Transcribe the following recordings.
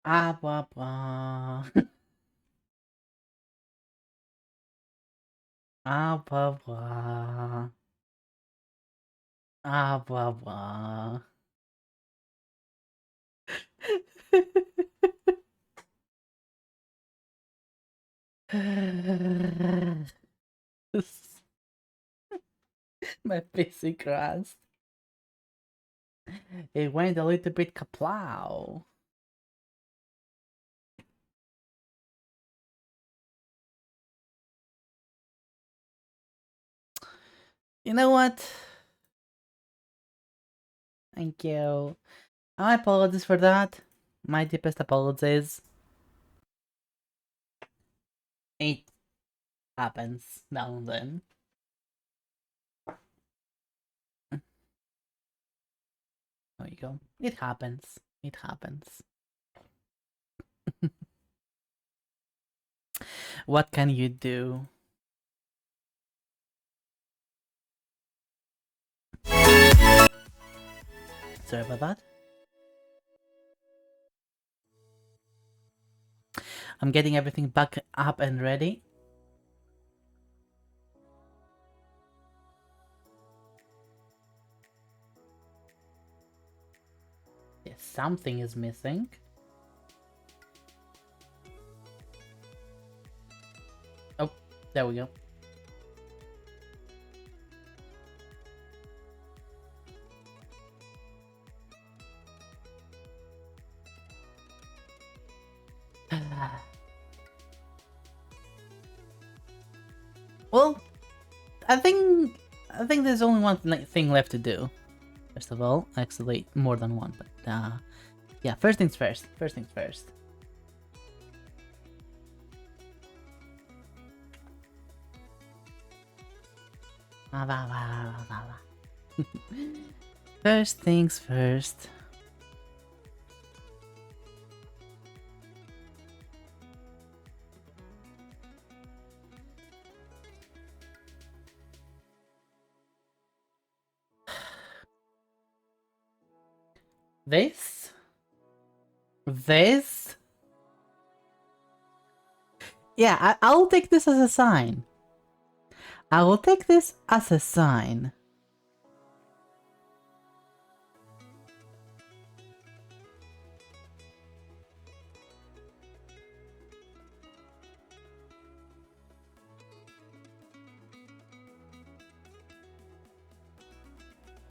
Ah, blah, blah. Ah, blah, blah. Ah, blah, blah. My PC crashed. It went a little bit kaplow. You know what? Thank you. I apologize for that. My deepest apologies. It happens now and then. There you go. It happens. It happens. What can you do? Sorry about that. I'm getting everything back up and ready. Yes, something is missing. Oh, there we go. Well, I think there's only one thing left to do. First of all, actually more than one, but yeah. First things first. First things first. First things first. This? Yeah, I'll take this as a sign. I will take this as a sign.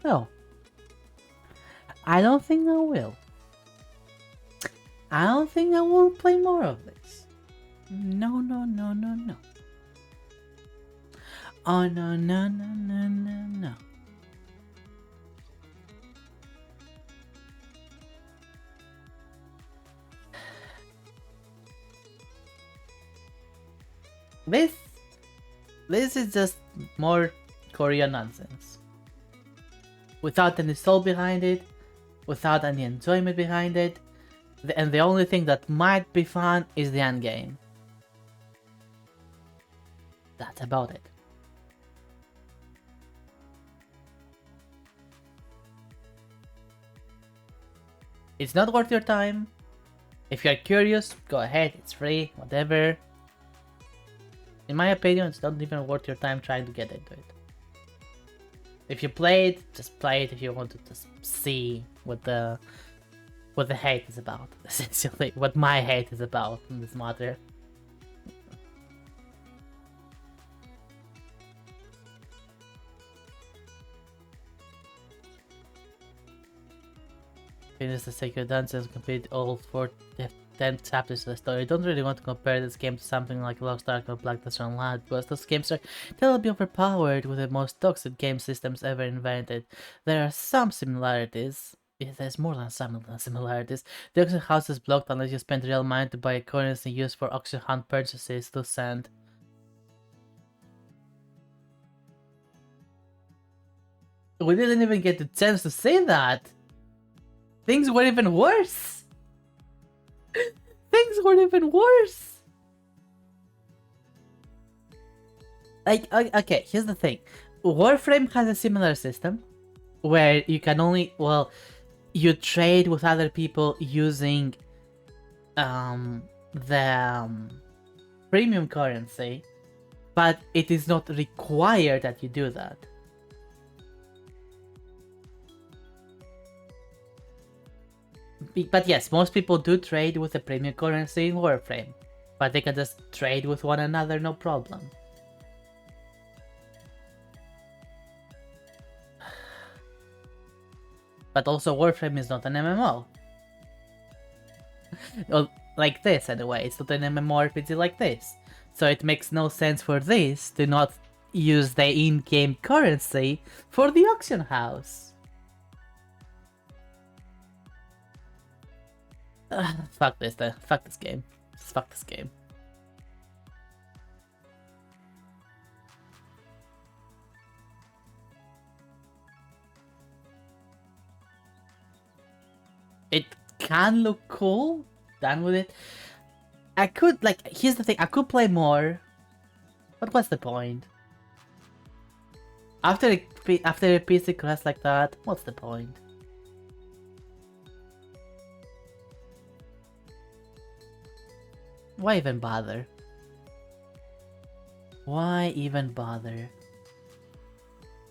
No. I don't think I will. I don't think I will play more of this. No, no, no, no, no. Oh, no, no, no, no, no, no. This is just more Korean nonsense. Without any soul behind it, without any enjoyment behind it, and the only thing that might be fun is the end game. That's about it. It's not worth your time. If you're curious, go ahead, it's free, whatever. In my opinion, it's not even worth your time trying to get into it. If you play it, just play it if you want to just see what the hate is about, essentially. What my hate is about in this matter. Finish the Sacred Dances, complete all 10 chapters of the story. I don't really want to compare this game to something like Lost Ark or Black Desert Online, because those games are terribly overpowered with the most toxic game systems ever invented. There are some similarities. There's more than some similarities. The auction house is blocked unless you spend real money to buy a currency used for auction hunt purchases to send. We didn't even get the chance to say that! Things were even worse! Things were even worse! Like, okay, here's the thing. Warframe has a similar system where you can only, well, you trade with other people using the premium currency, but it is not required that you do that. But yes, most people do trade with the premium currency in Warframe, but they can just trade with one another, no problem. But also Warframe is not an MMO. Well, like this anyway, it's not an MMORPG like this. So it makes no sense for this to not use the in-game currency for the auction house. Fuck this then. Fuck this game. Just fuck this game. It can look cool. Done with it. I could, like, here's the thing. I could play more. But what's the point? After a PC crash like that, what's the point? Why even bother? Why even bother?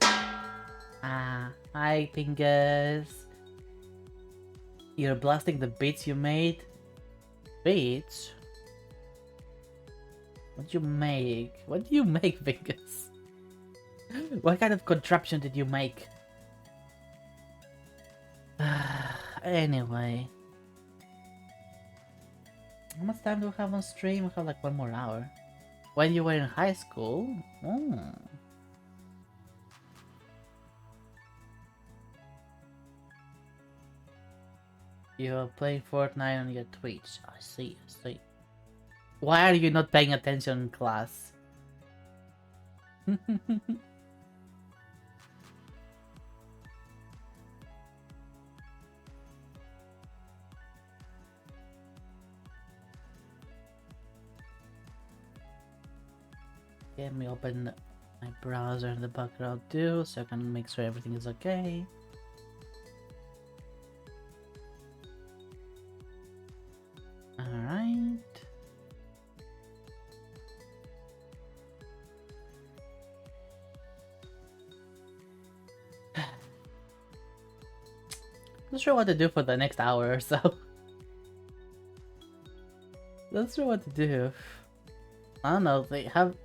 Hi Pingus. You're blasting the beats you made? Beats? What do you make? What do you make, Pingus? What kind of contraption did you make? Anyway. How much time do we have on stream? We have like 1 more hour. When you were in high school? Oh. You're playing Fortnite on your Twitch. I see, I see. Why are you not paying attention in class? Let me open my browser in the background too, so I can make sure everything is okay. Alright. Not sure what to do for the next hour or so. Not sure what to do. I don't know, they have...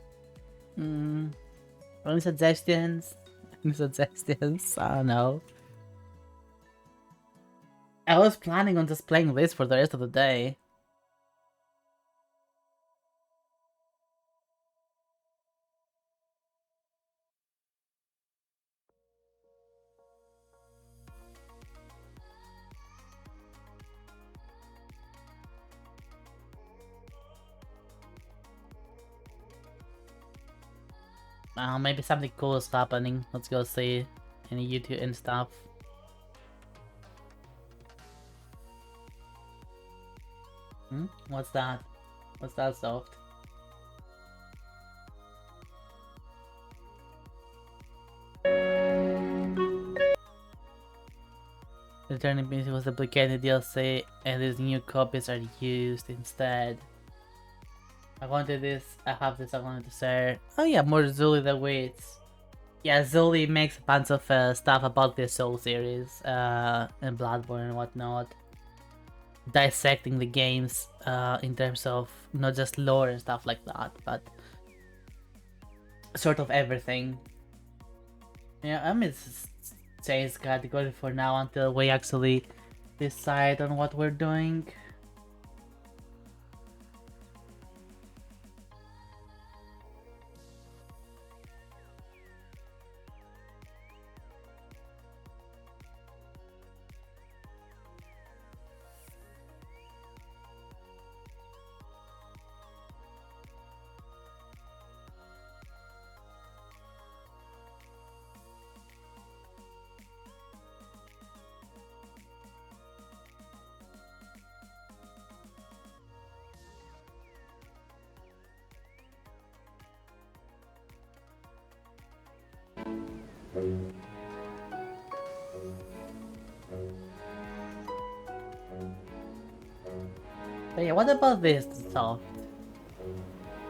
any suggestions? Any suggestions? I don't know. I was planning on just playing this for the rest of the day. Maybe something cool is happening. Let's go see any YouTube and stuff. What's that? What's that soft? Returning PC was duplicated DLC and these new copies are used instead. I wanted this, I have this, I wanted to share. Oh yeah, more Zully the Wits. Yeah, Zully makes a bunch of stuff about the Soul series, and Bloodborne and whatnot. Dissecting the games in terms of not just lore and stuff like that, but sort of everything. Yeah, I mean, it's change category for now until we actually decide on what we're doing. But yeah, what about this stuff?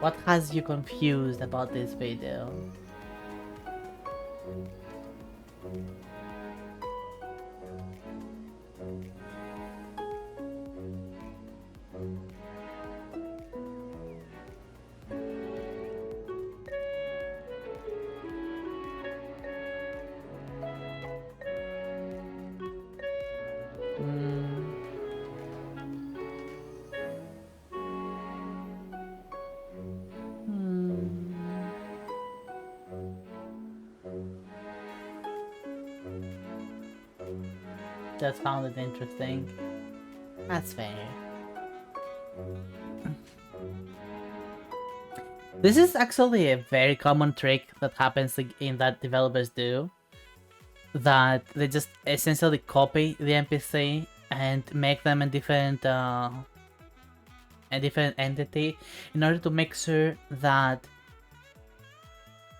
What has you confused about this video? Just found it interesting. That's fair. This is actually a very common trick that happens in that developers do. That they just essentially copy the NPC and make them a different entity in order to make sure that,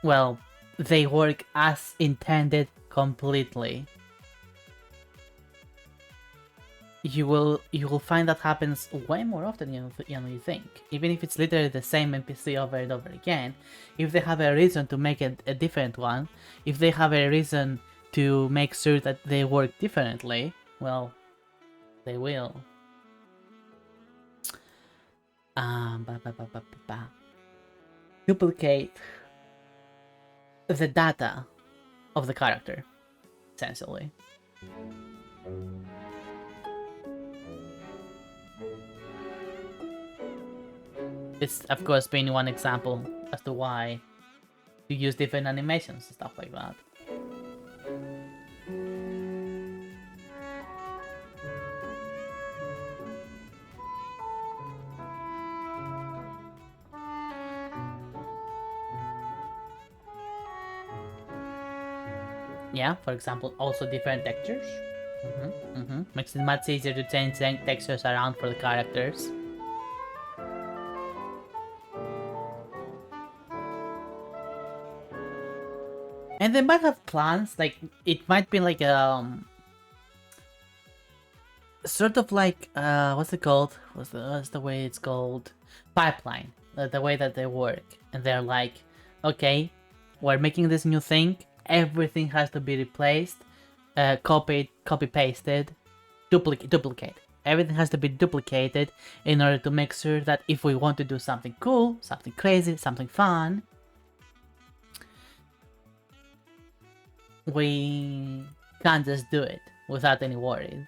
well, they work as intended completely. You will find that happens way more often than you think. Even if it's literally the same NPC over and over again, if they have a reason to make it a different one, if they have a reason to make sure that they work differently, well, they will. Duplicate the data of the character, essentially. This, of course, being one example as to why you use different animations and stuff like that. Yeah, for example, also different textures. Makes it much easier to change textures around for the characters. And they might have plans, like, it might be like, sort of like, what's it called? What's the way it's called? Pipeline, the way that they work. And they're like, okay, we're making this new thing, everything has to be replaced, copied, copy-pasted, duplicate. Everything has to be duplicated in order to make sure that if we want to do something cool, something crazy, something fun, we can't just do it without any worries.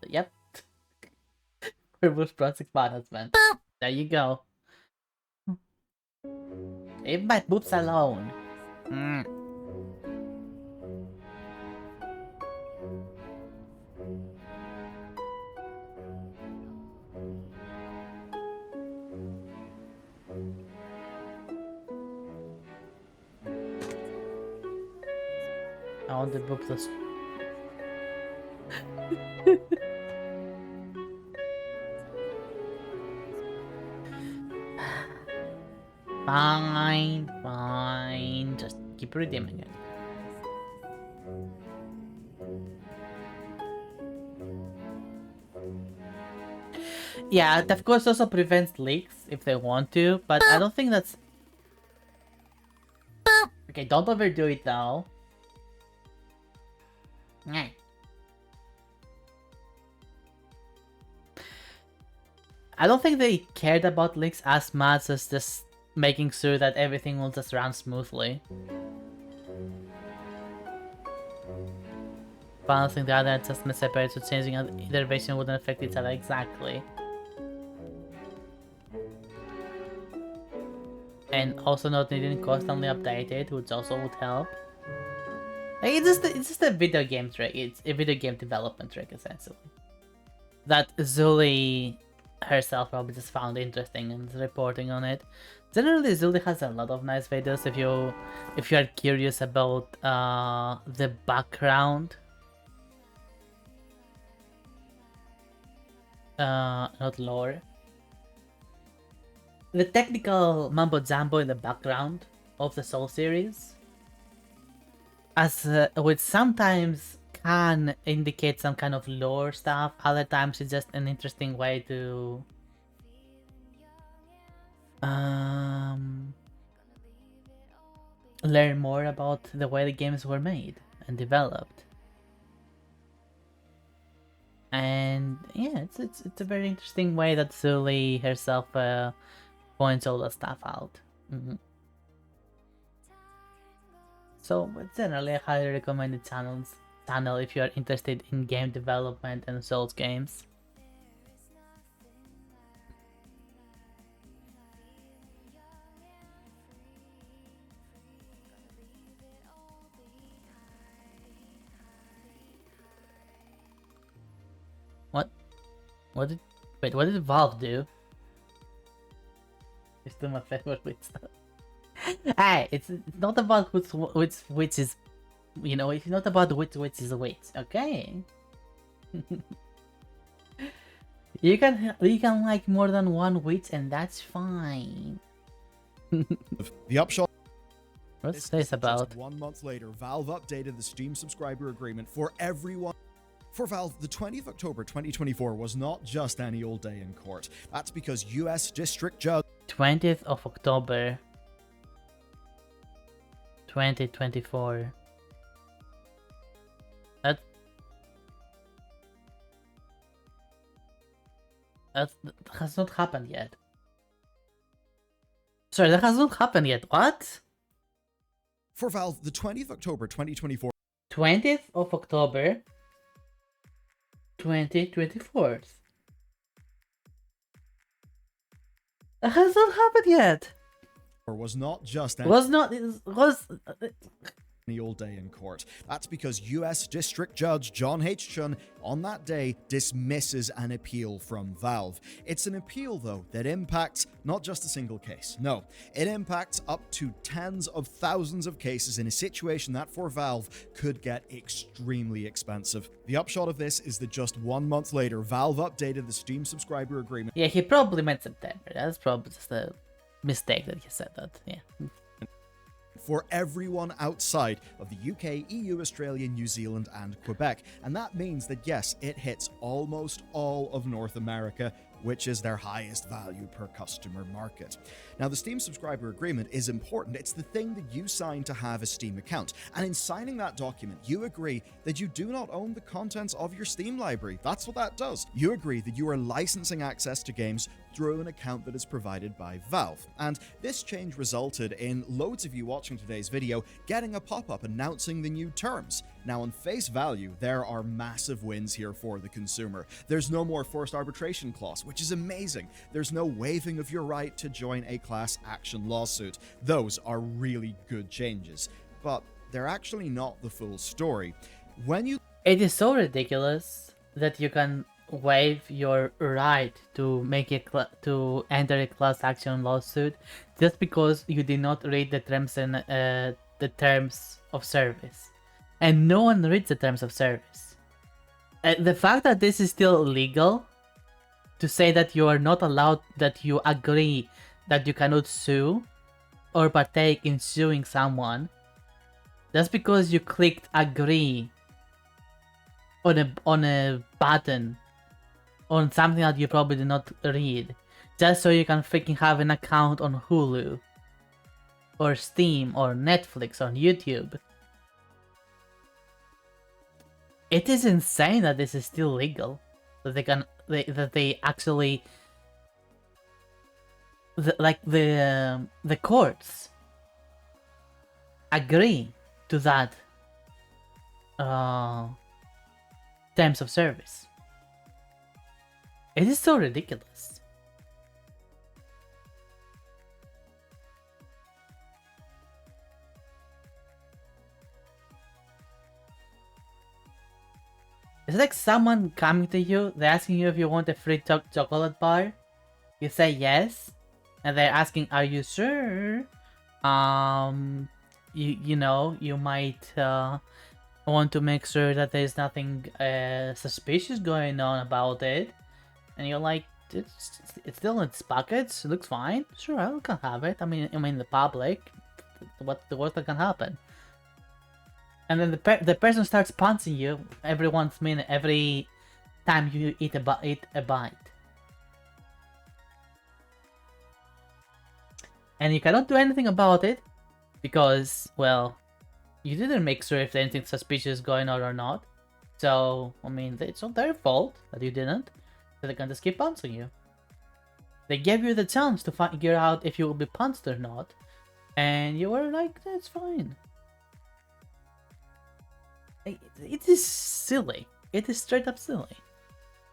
Yep. Reverse project management. There you go. Leave my boobs alone. I want the boobs to... Fine. Just keep redeeming it. Yeah, it of course also prevents leaks if they want to, but I don't think that's... Okay, don't overdo it though. I don't think they cared about leaks as much as just making sure that everything will just run smoothly. Balancing the other adjustments separate, so changing either version wouldn't affect each other exactly. And also not needing constantly updated, which also would help. Like, it's just a video game trick. It's a video game development trick, essentially. That Zuli herself probably just found interesting and is reporting on it. Generally, Zuli has a lot of nice videos if you are curious about the background. Not lore. the technical mumbo jumbo in the background of the Soul series, as which sometimes can indicate some kind of lore stuff, other times it's just an interesting way to learn more about the way the games were made and developed. And yeah, it's a very interesting way that Sully herself points all that stuff out. So generally, I highly recommend the channel if you are interested in game development and Souls games. What did Valve do? It's still my favorite witch stuff. Hey, it's not about which is, you know, it's not about which is which, okay? you can like more than one witch and that's fine. The upshot. What's this about? Just 1 month later, Valve updated the Steam subscriber agreement for everyone. For Valve, the 20th of October 2024 was not just any old day in court. That's because US District Judge 20th of October 2024. That has not happened yet. Sorry, that has not happened yet. What? For Valve, the 20th of October 2024. 20th of October 2024. That has not happened yet. Or was not just any old day in court. That's because US District Judge John H. Chun on that day dismisses an appeal from Valve. It's an appeal, though, that impacts not just a single case. No, it impacts up to tens of thousands of cases in a situation that for Valve could get extremely expensive. The upshot of this is that just 1 month later, Valve updated the Steam subscriber agreement. Yeah, he probably meant September. That's probably just a mistake that he said that. Yeah. For everyone outside of the UK, EU, Australia, New Zealand, and Quebec. And that means that, yes, it hits almost all of North America, which is their highest value per customer market. Now, the Steam subscriber agreement is important. It's the thing that you sign to have a Steam account. And in signing that document, you agree that you do not own the contents of your Steam library. That's what that does. You agree that you are licensing access to games through an account that is provided by Valve. And this change resulted in loads of you watching today's video getting a pop-up announcing the new terms. Now, on face value, there are massive wins here for the consumer. There's no more forced arbitration clause, which is amazing. There's no waiving of your right to join a class action lawsuit. Those are really good changes. But they're actually not the full story. It is so ridiculous that you can waive your right to make to enter a class action lawsuit just because you did not read the terms and the terms of service, and no one reads the terms of service. The fact that this is still legal, to say that you are not allowed, that you agree that you cannot sue or partake in suing someone, just because you clicked agree on a button on something that you probably did not read, just so you can freaking have an account on Hulu, or Steam, or Netflix, or YouTube. It is insane that this is still legal, that they actually, the courts agree to that terms of service. It is so ridiculous. It's like someone coming to you, they're asking you if you want a free chocolate bar. You say yes, and they're asking, are you sure? You know, you might want to make sure that there's nothing suspicious going on about it. And you're like, it's still in its pockets. It looks fine. Sure, I can have it. I mean, the public. What the worst that can happen? And then the person starts punching you every once minute, every time you eat a bite. And you cannot do anything about it because, well, you didn't make sure if anything suspicious is going on or not. So, I mean, it's not their fault that you didn't. So they can just keep punching you. They gave you the chance to figure out if you will be punched or not. And you were like, that's fine. It is silly. It is straight up silly.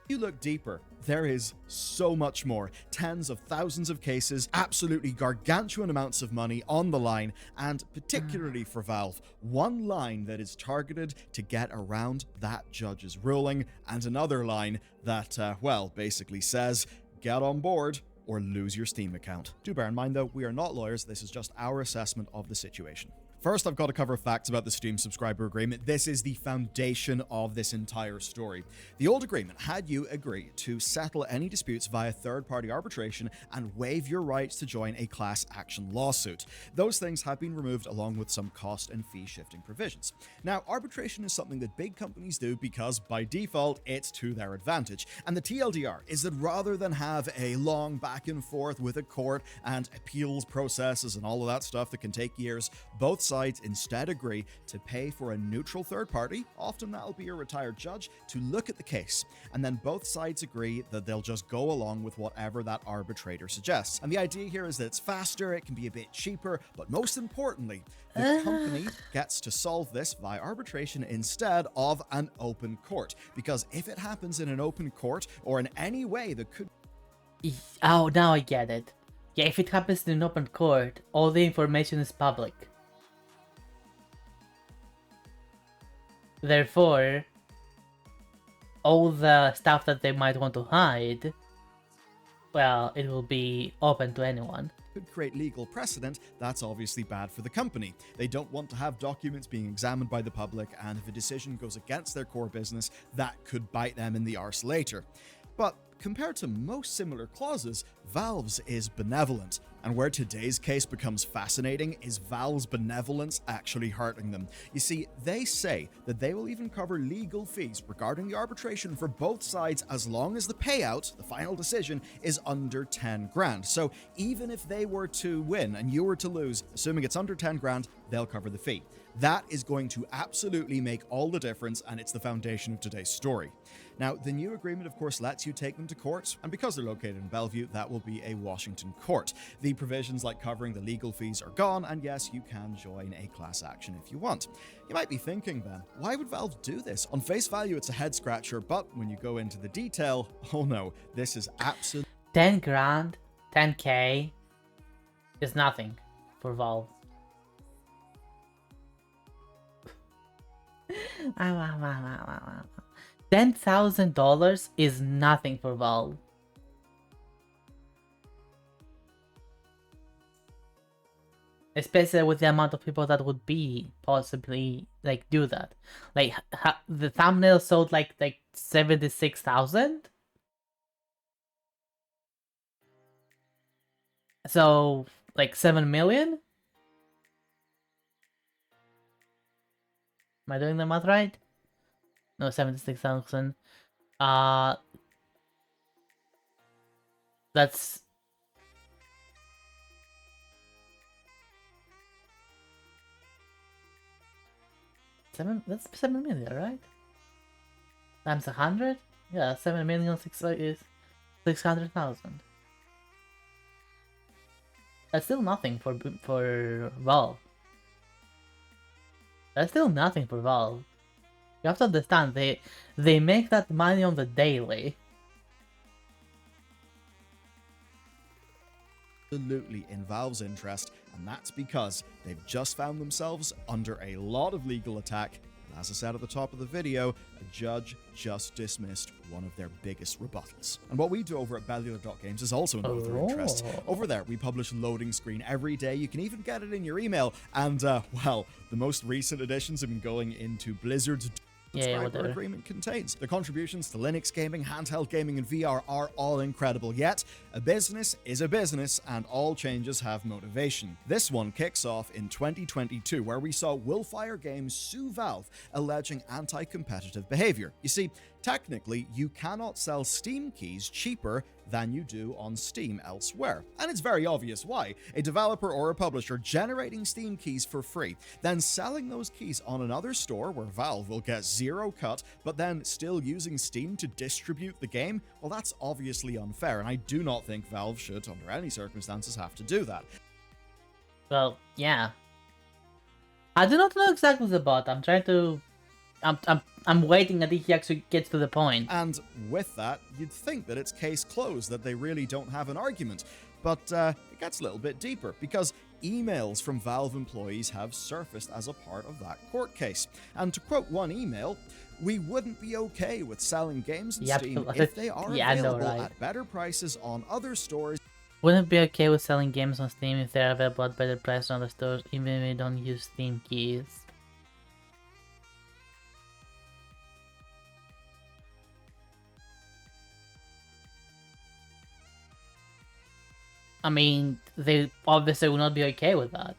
You look deeper, there is so much more. Tens of thousands of cases, absolutely gargantuan amounts of money on the line, and particularly for Valve, one line that is targeted to get around that judge's ruling, and another line that, well, basically says, get on board or lose your Steam account. Do bear in mind though, we are not lawyers, this is just our assessment of the situation. First, I've got to cover facts about the Steam subscriber agreement. This is the foundation of this entire story. The old agreement had you agree to settle any disputes via third-party arbitration and waive your rights to join a class action lawsuit. Those things have been removed along with some cost and fee shifting provisions. Now, arbitration is something that big companies do because by default, it's to their advantage. And the TLDR is that rather than have a long back and forth with a court and appeals processes and all of that stuff that can take years, both sides instead agree to pay for a neutral third party, often that'll be a retired judge, to look at the case. And then both sides agree that they'll just go along with whatever that arbitrator suggests. And the idea here is that it's faster, it can be a bit cheaper, but most importantly, the company gets to solve this via arbitration instead of an open court. Because if it happens in an open court or in any way that could... Oh, now I get it. Yeah, if it happens in an open court, all the information is public. Therefore, all the stuff that they might want to hide, well, it will be open to anyone. Could create legal precedent, that's obviously bad for the company. They don't want to have documents being examined by the public, and if a decision goes against their core business, that could bite them in the arse later. But compared to most similar clauses, Valve's is benevolent. And where today's case becomes fascinating is Valve's benevolence actually hurting them. You see, they say that they will even cover legal fees regarding the arbitration for both sides as long as the payout, the final decision, is under 10 grand. So even if they were to win and you were to lose, assuming it's under 10 grand, they'll cover the fee. That is going to absolutely make all the difference, and it's the foundation of today's story. Now, the new agreement, of course, lets you take them to court, and because they're located in Bellevue, that will be a Washington court. The provisions like covering the legal fees are gone, and yes, you can join a class action if you want. You might be thinking then, why would Valve do this? On face value, it's a head scratcher, but when you go into the detail, oh no, this is absolutely... 10 grand, 10k is nothing for Valve. $10,000 is nothing for Valve. Especially with the amount of people that would be possibly like do that. Like the thumbnail sold like 76,000. So like 7 million. Am I doing the math right? No, 76,000. That's that's 7 million, right? Times 100? Yeah, 7 million is 600,000. That's still nothing for Valve. That's still nothing for Valve. You have to understand, they make that money on the daily. Absolutely in Valve's interest, and that's because they've just found themselves under a lot of legal attack. And as I said at the top of the video, a judge just dismissed one of their biggest rebuttals. And what we do over at Bellular.games is also in both our interests. Over there, we publish loading screen every day. You can even get it in your email. And, well, the most recent editions have been going into Blizzard's Yeah, subscriber whatever. agreement contains. The contributions to Linux gaming, handheld gaming, and VR are all incredible, yet a business is a business and all changes have motivation. This one kicks off in 2022, where we saw Willfire Games sue Valve, alleging anti-competitive behavior. You see, technically, you cannot sell Steam keys cheaper than you do on Steam elsewhere. And it's very obvious why. A developer or a publisher generating Steam keys for free, then selling those keys on another store where Valve will get zero cut, but then still using Steam to distribute the game, well, that's obviously unfair, and I do not think Valve should, under any circumstances, have to do that. Well, yeah. I do not know exactly the bot. I'm trying to... I'm waiting until he actually gets to the point. And with that, you'd think that it's case closed, that they really don't have an argument. But it gets a little bit deeper, because emails from Valve employees have surfaced as a part of that court case. And to quote one email, "We wouldn't be okay with selling games in Steam if they are available at better prices on other stores." Wouldn't be okay with selling games on Steam if they're available at better prices on other stores, even if we don't use Steam keys. I mean, they obviously would not be okay with that.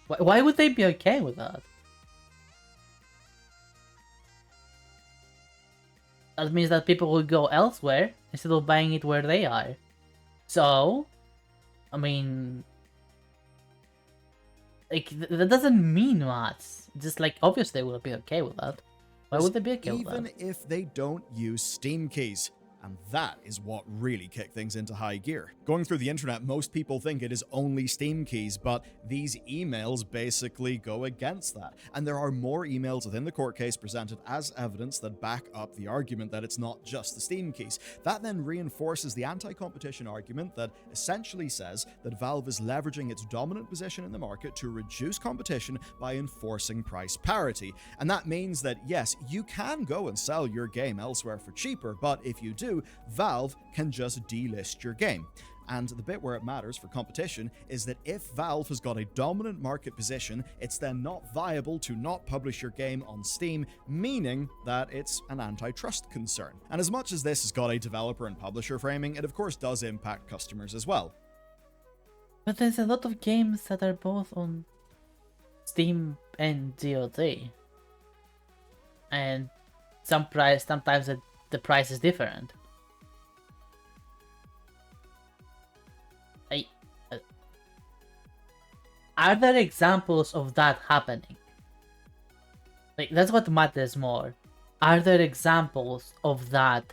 Why would they be okay with that? That means that people will go elsewhere instead of buying it where they are. So, I mean, like, that doesn't mean much. Just like, obviously they will be okay with that. Why would they be okay with that? Even if they don't use Steam keys. And that is what really kicked things into high gear. Going through the internet, most people think it is only Steam keys, but these emails basically go against that. And there are more emails within the court case presented as evidence that back up the argument that it's not just the Steam keys. That then reinforces the anti-competition argument that essentially says that Valve is leveraging its dominant position in the market to reduce competition by enforcing price parity. And that means that, yes, you can go and sell your game elsewhere for cheaper, but if you do, Valve can just delist your game. And the bit where it matters for competition is that if Valve has got a dominant market position, it's then not viable to not publish your game on Steam, meaning that it's an antitrust concern. And as much as this has got a developer and publisher framing, it of course does impact customers as well. But there's a lot of games that are both on Steam and GOG. And sometimes the price is different. Are there examples of that happening? Like, that's what matters more. Are there examples of that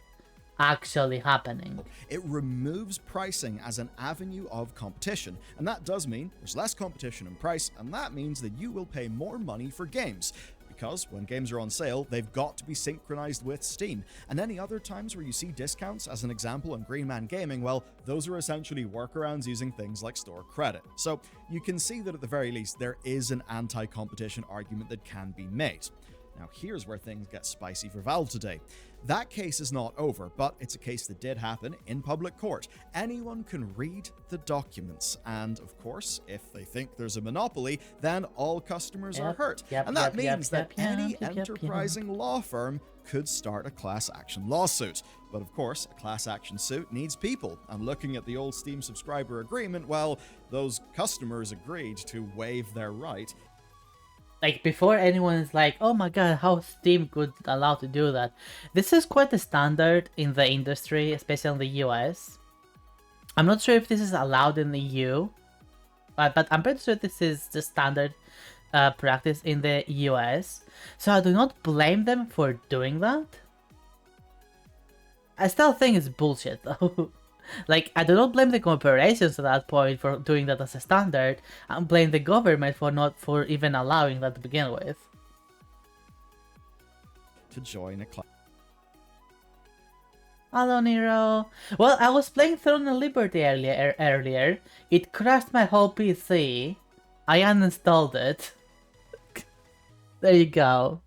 actually happening? It removes pricing as an avenue of competition, and that does mean there's less competition in price, and that means that you will pay more money for games. Because when games are on sale, they've got to be synchronized with Steam. And any other times where you see discounts, as an example on Green Man Gaming, well, those are essentially workarounds using things like store credit. So you can see that at the very least, there is an anti-competition argument that can be made. Now here's where things get spicy for Valve today. That case is not over, but it's a case that did happen in public court. Anyone can read the documents, and of course, if they think there's a monopoly, then all customers are hurt. And that means that any enterprising law firm could start a class action lawsuit. But of course, a class action suit needs people, and looking at the old Steam subscriber agreement, well, those customers agreed to waive their right. Like, before anyone is like, oh my god, how Steam could allow to do that. This is quite a standard in the industry, especially in the US. I'm not sure if this is allowed in the EU, but I'm pretty sure this is the standard practice in the US. So I do not blame them for doing that. I still think it's bullshit though. Like, I do not blame the corporations at that point for doing that as a standard. I blame the government for even allowing that to begin with. To join a class. Hello, Nero. Well, I was playing Throne of Liberty earlier. It crashed my whole PC. I uninstalled it. There you go.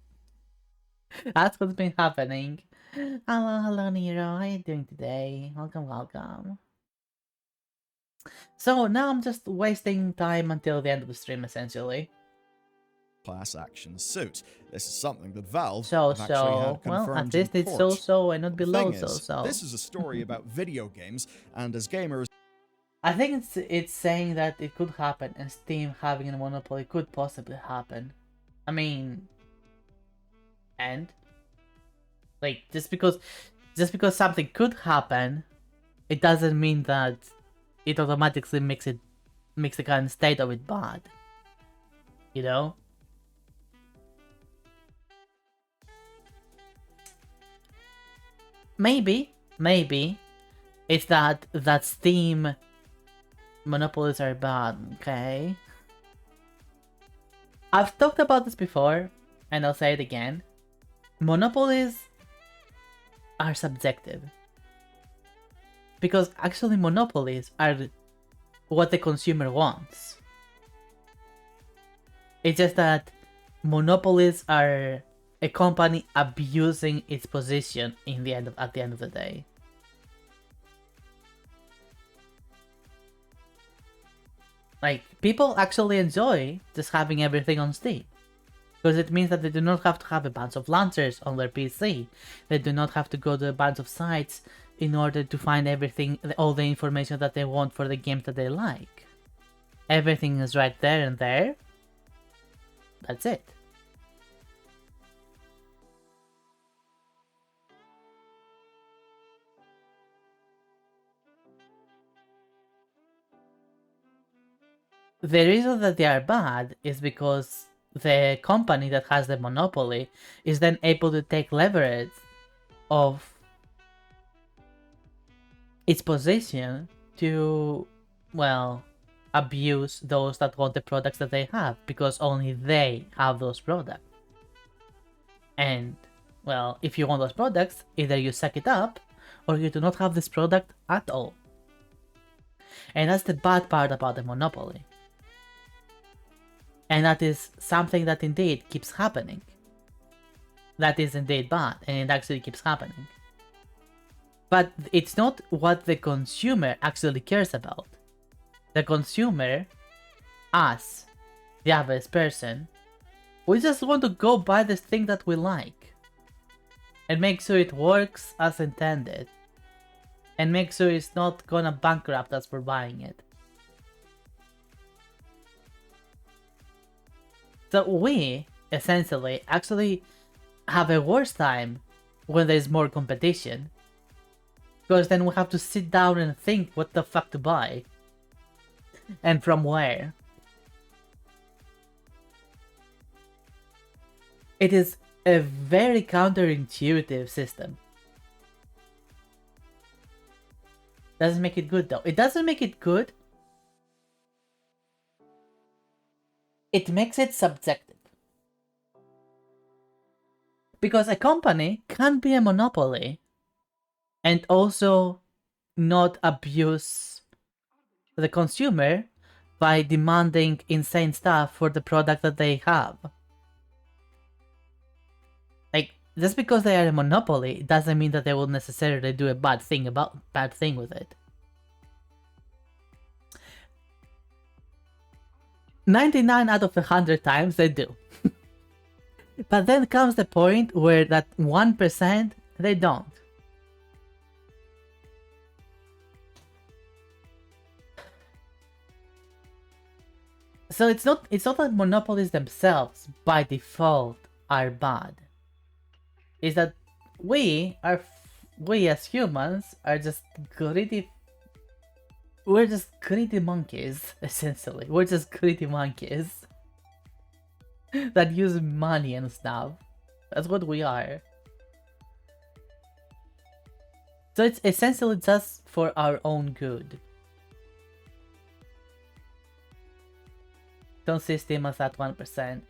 That's what's been happening. Hello, Nero. How are you doing today? Welcome. So now I'm just wasting time until the end of the stream, essentially. class action suit. This is something that Valve So, have actually had well, confirmed at least in it's court. so and not The below thing is, so. this is a story about video games, and as gamers, I think it's saying that it could happen, and Steam having a monopoly could possibly happen. I mean, and like just because something could happen, it doesn't mean that it automatically makes the current state of it bad. You know? Maybe it's that Steam monopolies are bad, okay? I've talked about this before, and I'll say it again. Monopolies are subjective. Because actually monopolies are what the consumer wants. It's just that monopolies are a company abusing its position at the end of the day. Like, people actually enjoy just having everything on Steam. Because it means that they do not have to have a bunch of launchers on their PC. They do not have to go to a bunch of sites in order to find everything, all the information that they want for the games that they like. Everything is right there and there. That's it. The reason that they are bad is because the company that has the monopoly is then able to take leverage of its position to, well, abuse those that want the products that they have, because only they have those products. And, well, if you want those products, either you suck it up, or you do not have this product at all. And that's the bad part about the monopoly. And that is something that indeed keeps happening. That is indeed bad, and it actually keeps happening. But it's not what the consumer actually cares about. The consumer, us, the average person, we just want to go buy this thing that we like. And make sure it works as intended. And make sure it's not gonna bankrupt us for buying it. So we, essentially, actually have a worse time when there's more competition. Because then we have to sit down and think what the fuck to buy. And from where. It is a very counterintuitive system. Doesn't make it good though. It doesn't make it good. It makes it subjective. Because a company can be a monopoly and also not abuse the consumer by demanding insane stuff for the product that they have. Like, just because they are a monopoly doesn't mean that they will necessarily do a bad thing with it. 99 out of 100 times they do. But then comes the point where that 1% they don't. So it's not that monopolies themselves by default are bad. It's that we as humans are just greedy. We're just greedy monkeys, essentially. We're just greedy monkeys that use money and stuff. That's what we are. So it's essentially just for our own good. Don't see Steam as that 1%.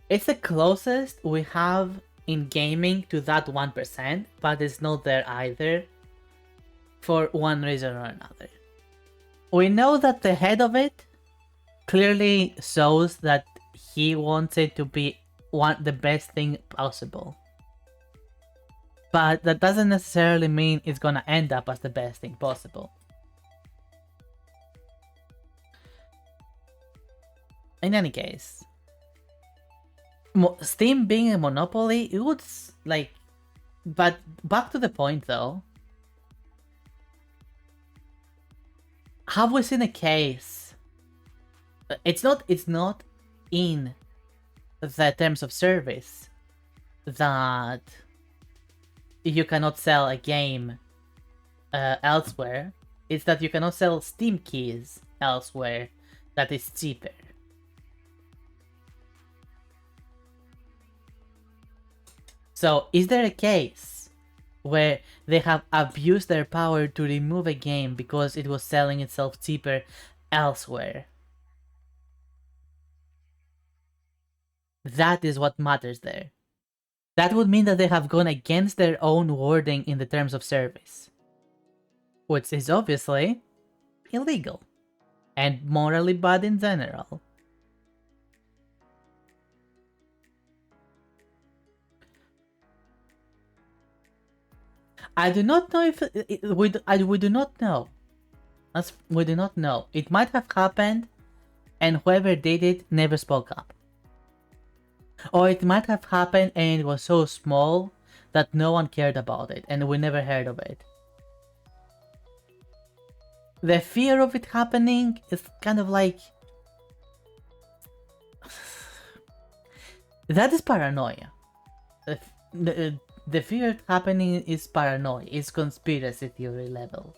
It's the closest we have in gaming to that 1%, but it's not there either. For one reason or another. We know that the head of it clearly shows that he wants it to be the best thing possible. But that doesn't necessarily mean it's gonna end up as the best thing possible. In any case, Steam being a monopoly, it would like. But back to the point though. Have we seen a case? It's not in the terms of service that you cannot sell a game elsewhere. It's that you cannot sell Steam keys elsewhere that is cheaper. So, is there a case where they have abused their power to remove a game because it was selling itself cheaper elsewhere? That is what matters there. That would mean that they have gone against their own wording in the terms of service, which is obviously illegal and morally bad in general. I do not know if we do not know. We do not know. It might have happened, and whoever did it never spoke up. Or it might have happened and it was so small that no one cared about it, and we never heard of it. The fear of it happening is kind of like... that is paranoia. The fear of happening is paranoia. It's conspiracy theory level.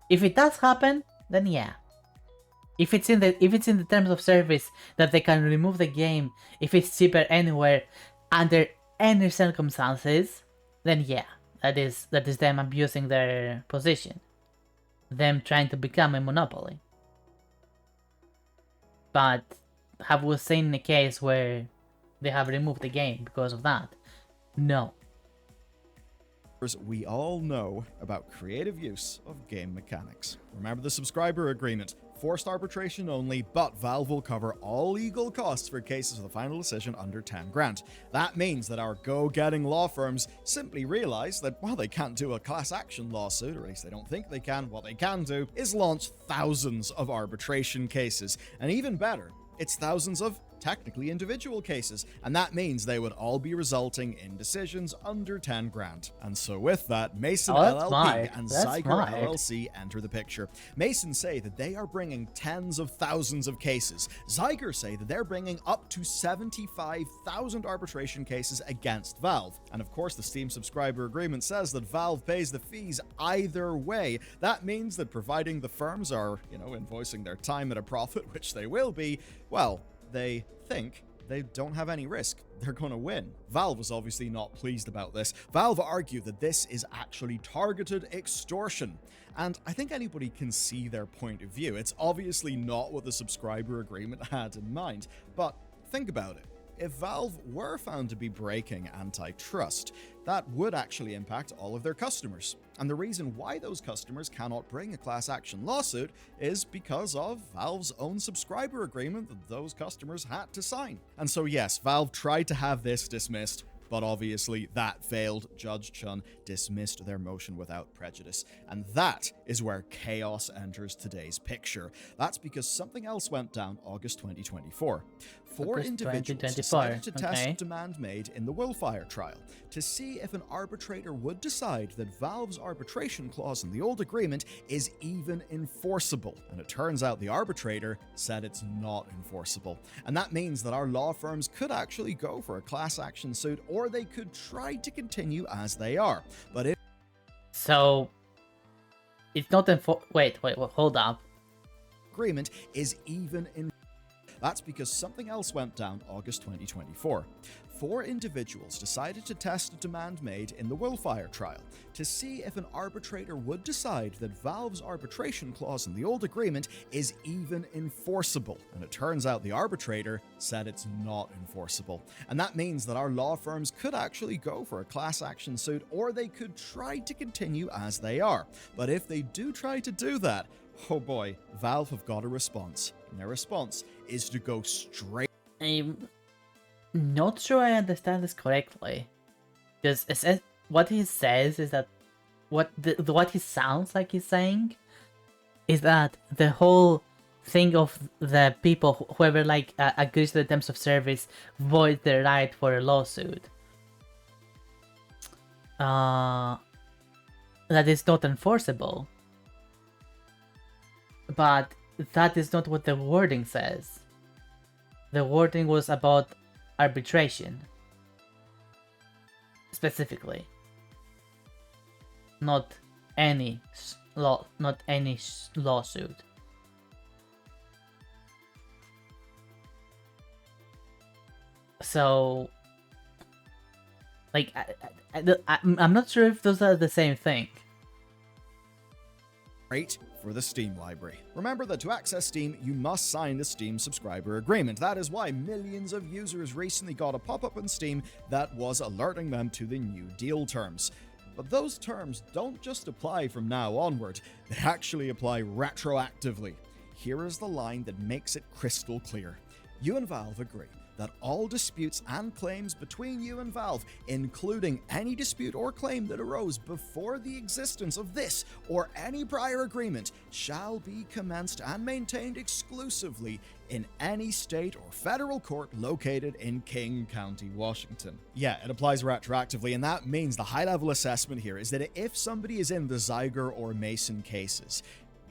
If it does happen, then yeah. If it's in the terms of service that they can remove the game if it's cheaper anywhere under any circumstances, then yeah, that is them abusing their position, them trying to become a monopoly. But have we seen a case where they have removed the game because of that? No. We all know about creative use of game mechanics. Remember the subscriber agreement. Forced arbitration only, but Valve will cover all legal costs for cases with a final decision under 10 grand. That means that our go-getting law firms simply realize that while they can't do a class action lawsuit, or at least they don't think they can, what they can do is launch thousands of arbitration cases. And even better, it's thousands of technically individual cases, and that means they would all be resulting in decisions under 10 grand. And so with that, Mason LLP and Zyger LLC enter the picture. Mason say that they are bringing tens of thousands of cases. Zyger say that they're bringing up to 75,000 arbitration cases against Valve. And of course, the Steam subscriber agreement says that Valve pays the fees either way. That means that providing the firms are, invoicing their time at a profit, which they will be, well, they think they don't have any risk. They're going to win. Valve was obviously not pleased about this. Valve argued that this is actually targeted extortion. And I think anybody can see their point of view. It's obviously not what the subscriber agreement had in mind. But think about it. If Valve were found to be breaking antitrust, that would actually impact all of their customers. And the reason why those customers cannot bring a class action lawsuit is because of Valve's own subscriber agreement that those customers had to sign. And so yes, Valve tried to have this dismissed, but obviously that failed. Judge Chun dismissed their motion without prejudice. And that is where chaos enters today's picture. That's because something else went down August 2024. Four individuals decided to test demand made in the Willfire trial to see if an arbitrator would decide that Valve's arbitration clause in the old agreement is even enforceable. And it turns out the arbitrator said it's not enforceable. And that means that our law firms could actually go for a class action suit, or they could try to continue as they are. But if... So, it's not wait, hold up. Agreement is even in... That's because something else went down August 2024. Four individuals decided to test a demand made in the Willfire trial to see if an arbitrator would decide that Valve's arbitration clause in the old agreement is even enforceable. And it turns out the arbitrator said it's not enforceable. And that means that our law firms could actually go for a class action suit, or they could try to continue as they are. But if they do try to do that, oh boy, Valve have got a response. And their response is to go straight... I'm not sure I understand this correctly. Because what he says is that... What he sounds like he's saying is that the whole think of the people whoever like agrees to the terms of service void their right for a lawsuit. That is not enforceable. But that is not what the wording says. The wording was about arbitration. Specifically. Not any lawsuit. So, like, I'm not sure if those are the same thing. Great for the Steam library. Remember that to access Steam, you must sign the Steam subscriber agreement. That is why millions of users recently got a pop-up on Steam that was alerting them to the new deal terms. But those terms don't just apply from now onward, they actually apply retroactively. Here is the line that makes it crystal clear. You and Valve agree that all disputes and claims between you and Valve, including any dispute or claim that arose before the existence of this or any prior agreement, shall be commenced and maintained exclusively in any state or federal court located in King County, Washington. Yeah, it applies retroactively, and that means the high-level assessment here is that if somebody is in the Zyger or Mason cases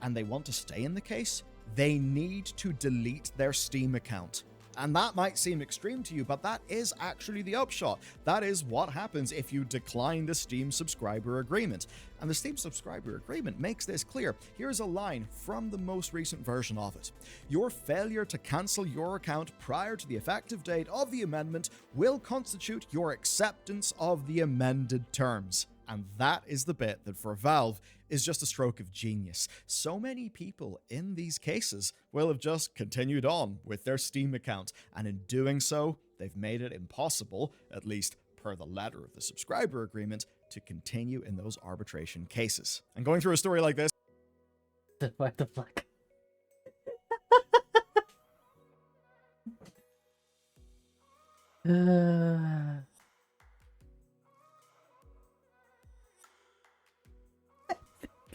and they want to stay in the case, they need to delete their Steam account. And that might seem extreme to you, but that is actually the upshot. That is what happens if you decline the Steam subscriber agreement. And the Steam subscriber agreement makes this clear. Here's a line from the most recent version of it. Your failure to cancel your account prior to the effective date of the amendment will constitute your acceptance of the amended terms. And that is the bit that for Valve is just a stroke of genius. So many people in these cases will have just continued on with their Steam account, and in doing so, they've made it impossible, at least per the letter of the subscriber agreement, to continue in those arbitration cases. And going through a story like this... What the fuck?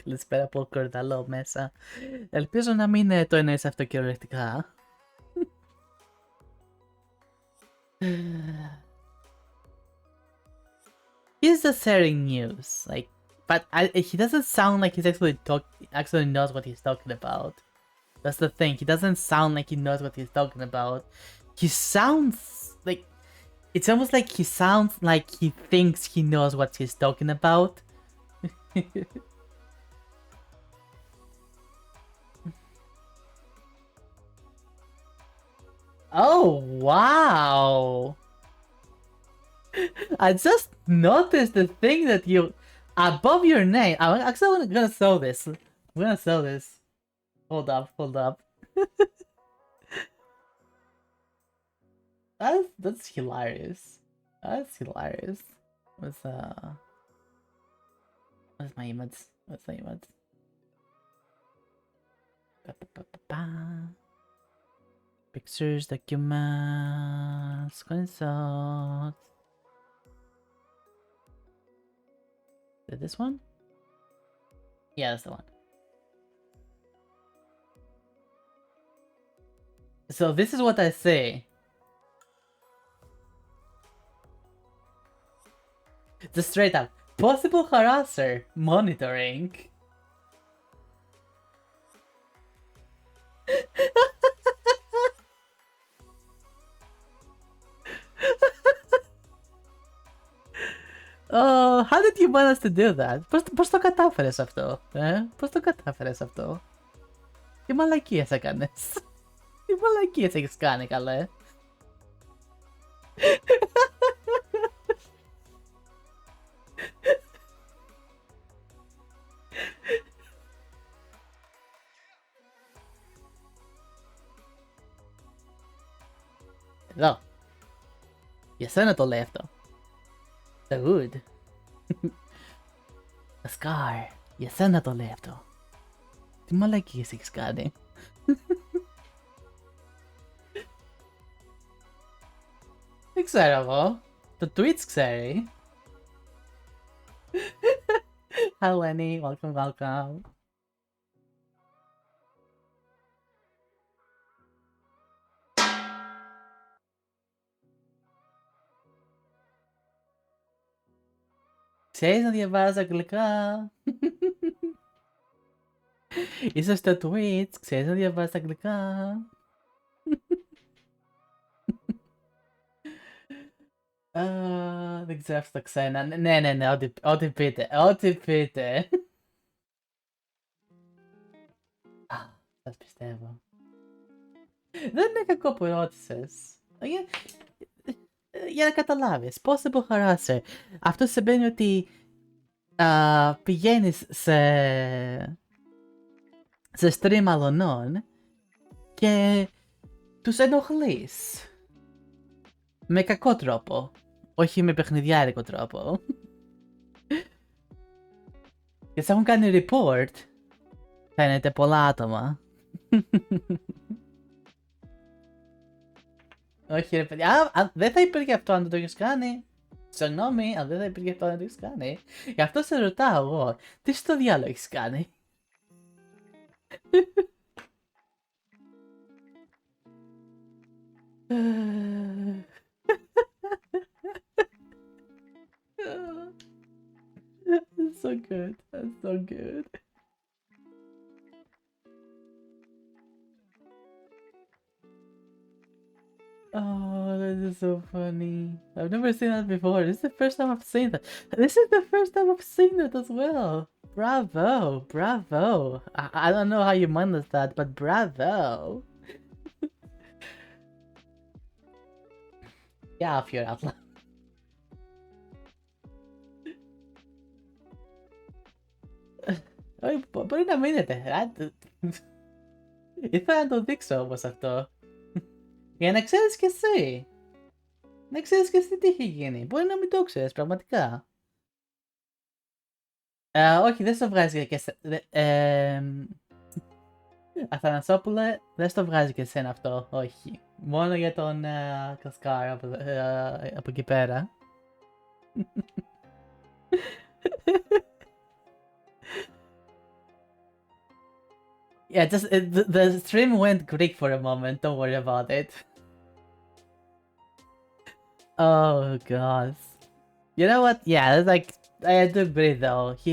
Καλησπέρα από κορδαλό μέσα. Ελπίζω να μην το εννοείς αυτό κυριολεκτικά. He's just sharing news, like, but he doesn't sound like he's actually knows what he's talking about. That's the thing. He doesn't sound like he knows what he's talking about. He sounds like it's almost like he sounds like he thinks he knows what he's talking about. Oh, wow! I just noticed the thing that you... Above your name... I'm actually gonna sell this. I'm gonna sell this. Hold up, hold up. That's hilarious. That's hilarious. What's my emotes? What's my emotes? Pictures, documents, screenshots. Is it this one? Yeah, that's the one. So this is what I say. Just straight up. Possible harasser monitoring. Oh, how did you manage to do that? Πώς το κατάφερες αυτό, Πώς το κατάφερες αυτό? Τι μαλακίες έκανες? Τι μαλακίες έχεις κάνει, καλέ? Εδώ. Για σένα το λέει αυτό. The hood. The scar. Για σένα το λέει αυτό. Τι μαλακίες έχεις κάνει? Δεν ξέρω εγώ. Το Twitch ξέρει. Hi Lenny, welcome, welcome. Ξέρεις να διαβάζεις αγγλικά. Είσαι στο Twitch, ξέρεις να διαβάζεις αγγλικά. Δεν ξέρω αυτά ξένα. Ναι, ό,τι πείτε, ό,τι πείτε. Σας πιστεύω. Δεν είναι κακό που ρώτησες. Για να καταλάβεις πώς σε υποχαράσαι. Αυτό σημαίνει ότι πηγαίνεις σε stream αλωνών και τους ενοχλείς. Με κακό τρόπο. Όχι με παιχνιδιάρικο τρόπο. Και σε έχουν κάνει report. Φαίνεται πολλά άτομα. Όχι ρε παιδιά, δεν θα υπήρχε αυτό αν δεν το έχεις κάνει. Συγγνώμη, αν δεν θα υπήρχε αυτό αν δεν το έχεις κάνει. Γι' αυτό σε ρωτάω εγώ, τι στο διάλογο έχεις κάνει. That's so good, that's so good. Oh, that is so funny. I've never seen that before. This is the first time I've seen that. This is the first time I've seen that as well. Bravo, bravo. I don't know how you managed that, but bravo. Yeah, off your outline. Μπορεί να μείνετε. Ήθελα να το δείξω όμως αυτό. Για να ξέρεις κι εσύ. Να ξέρεις κι εσύ τι έχει γίνει. Μπορεί να μην το ξέρεις πραγματικά. Όχι, δεν στο βγάζει και σε... Αθανασόπουλε, δεν στο βγάζει και εσένα αυτό. Όχι. Μόνο για τον Κασκάρα από εκεί πέρα. Yeah, just the stream went Greek for a moment. Don't worry about it. Oh god. You know what? Yeah, like I do agree though. He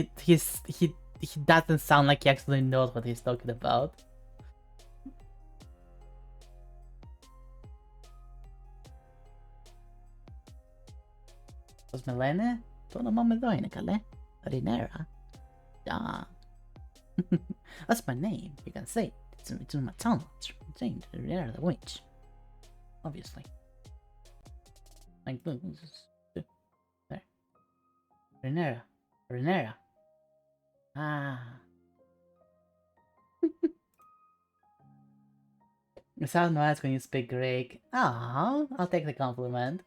doesn't sound like he actually knows what he's talking about. Πώς με λένε? Το όνομά μου εδώ είναι καλέ. Ρινέρα. Yeah. That's my name. You can say it. It's in my tongue. It's named Rhaenyra the Witch. Obviously. Like, look, there. Rhaenyra. Ah. You sound nice when you speak Greek. Ah, I'll take the compliment.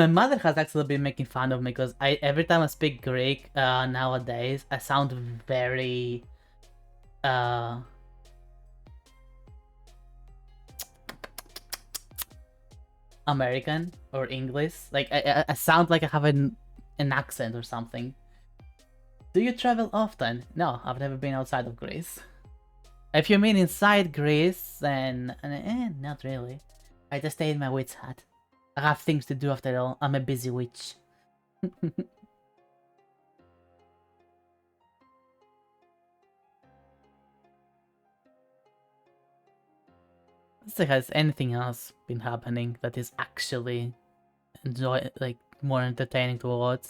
My mother has actually been making fun of me because every time I speak Greek nowadays, I sound very American or English. Like I sound like I have an accent or something. Do you travel often? No, I've never been outside of Greece. If you mean inside Greece, then not really. I just stay in my witch hut. I have things to do after all. I'm a busy witch. So has anything else been happening that is actually more entertaining to watch?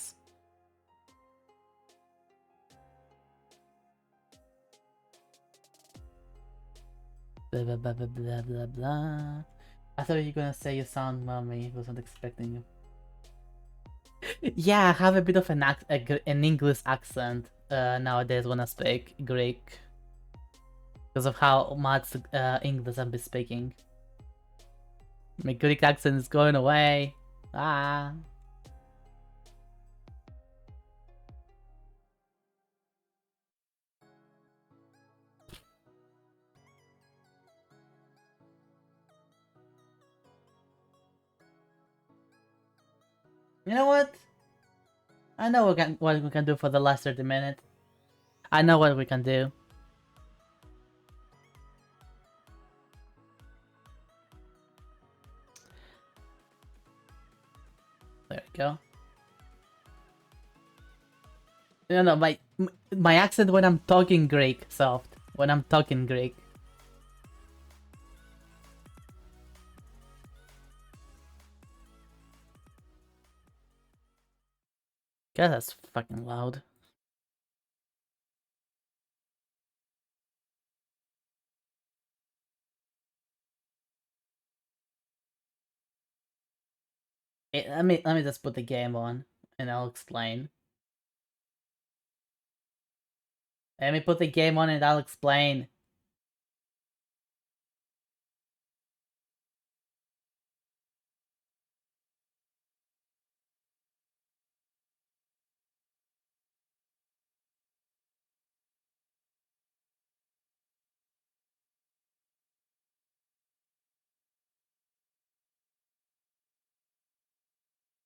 Blah blah blah blah blah blah blah. I thought you were gonna say you sound mommy. Wasn't expecting you. Yeah, I have a bit of an English accent nowadays when I speak Greek. Because of how much English I've been speaking. My Greek accent is going away. Ah. You know what? I know what we can do for the last 30 minutes. I know what we can do. go. No, my accent when I'm talking Greek, soft. When I'm talking Greek. God, that's fucking loud. Let me just put the game on, and I'll explain. Let me put the game on, and I'll explain.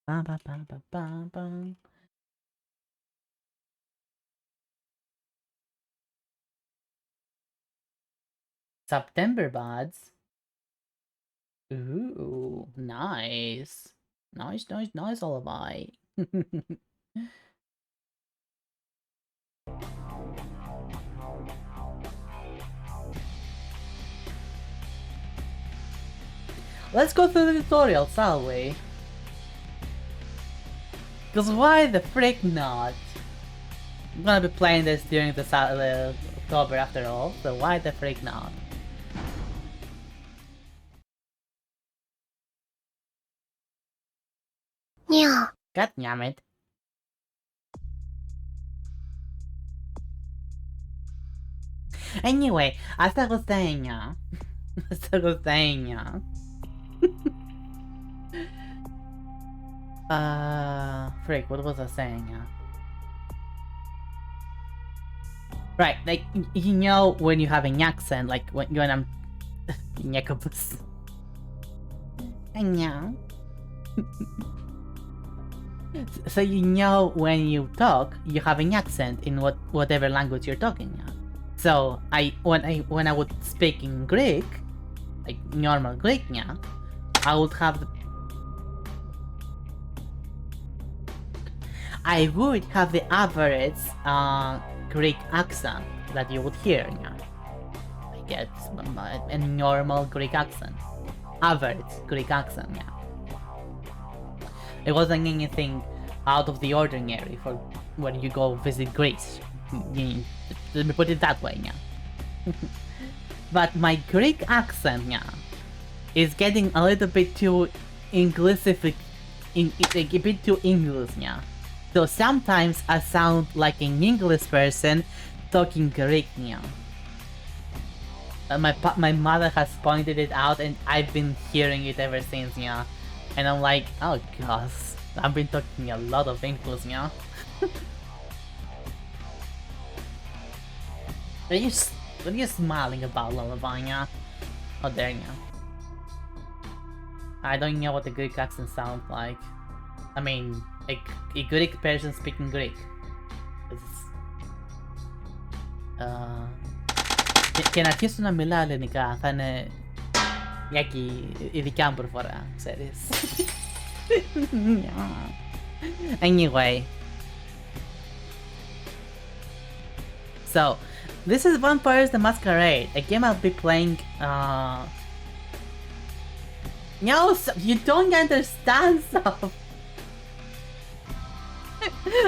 Ba, ba, ba, ba, ba, ba. September buds. Ooh, nice. Nice, nice, nice lullaby. Let's go through the tutorial, shall we? Cause why the frick not? I'm gonna be playing this during the October after all, so why the frick not? Yeah. God damn it. Anyway, as I was saying, frick, what was I saying, Right, like, you know when you have an accent, like when I'm... Yakobus. Yeah. So you know when you talk, you have an accent in whatever language you're talking, yeah. So when I would speak in Greek, like normal Greek, yeah, I would have the average Greek accent that you would hear, yeah. I get a normal Greek accent, average Greek accent, yeah. It wasn't anything out of the ordinary for when you go visit Greece. Let me put it that way, yeah. But my Greek accent, yeah, is getting a little bit too Englishify, a bit too English, yeah. So sometimes I sound like an English person talking Greek, yeah. My mother has pointed it out, and I've been hearing it ever since, yeah. And I'm like, oh gosh, I've been talking a lot of English, yeah. What are you smiling about, lullaby, yeah? Oh, there, yeah. I don't know what the Greek accent sounds like. I mean, a Greek person speaking Greek. Και να αρχίσω να μιλάω ελληνικά θα είναι Γιάκη, η δικιά μου προφορά, ξέρεις. Anyway. So, this is Vampires the Masquerade, a game I'll be playing, No, you don't understand stuff!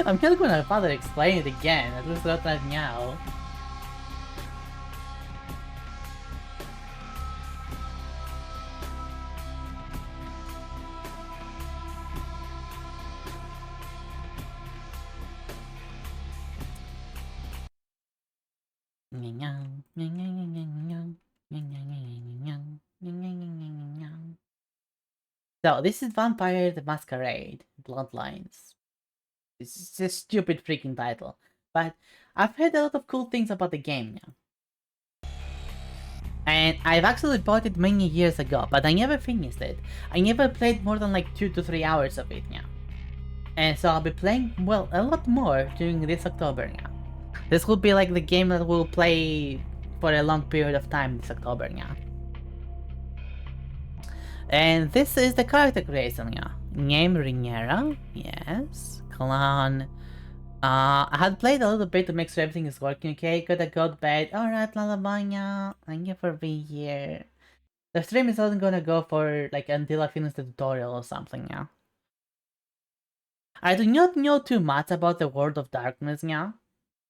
I'm not gonna bother explain it again, at least not right now. So, this is Vampire the Masquerade, Bloodlines. It's a stupid freaking title, but I've heard a lot of cool things about the game now. And I've actually bought it many years ago, but I never finished it. I never played more than like 2 to 3 hours of it now. And so I'll be playing, well, a lot more during this October now. This will be like the game that we'll play for a long period of time this October now. And this is the character creation, yeah. Name Ringera, yes. Clan. I had played a little bit to make sure everything is working okay. Gotta go to bed. Alright, Lalabanya. Thank you for being here. The stream is not gonna go for like until I finish the tutorial or something, yeah. I do not know too much about the World of Darkness, yeah.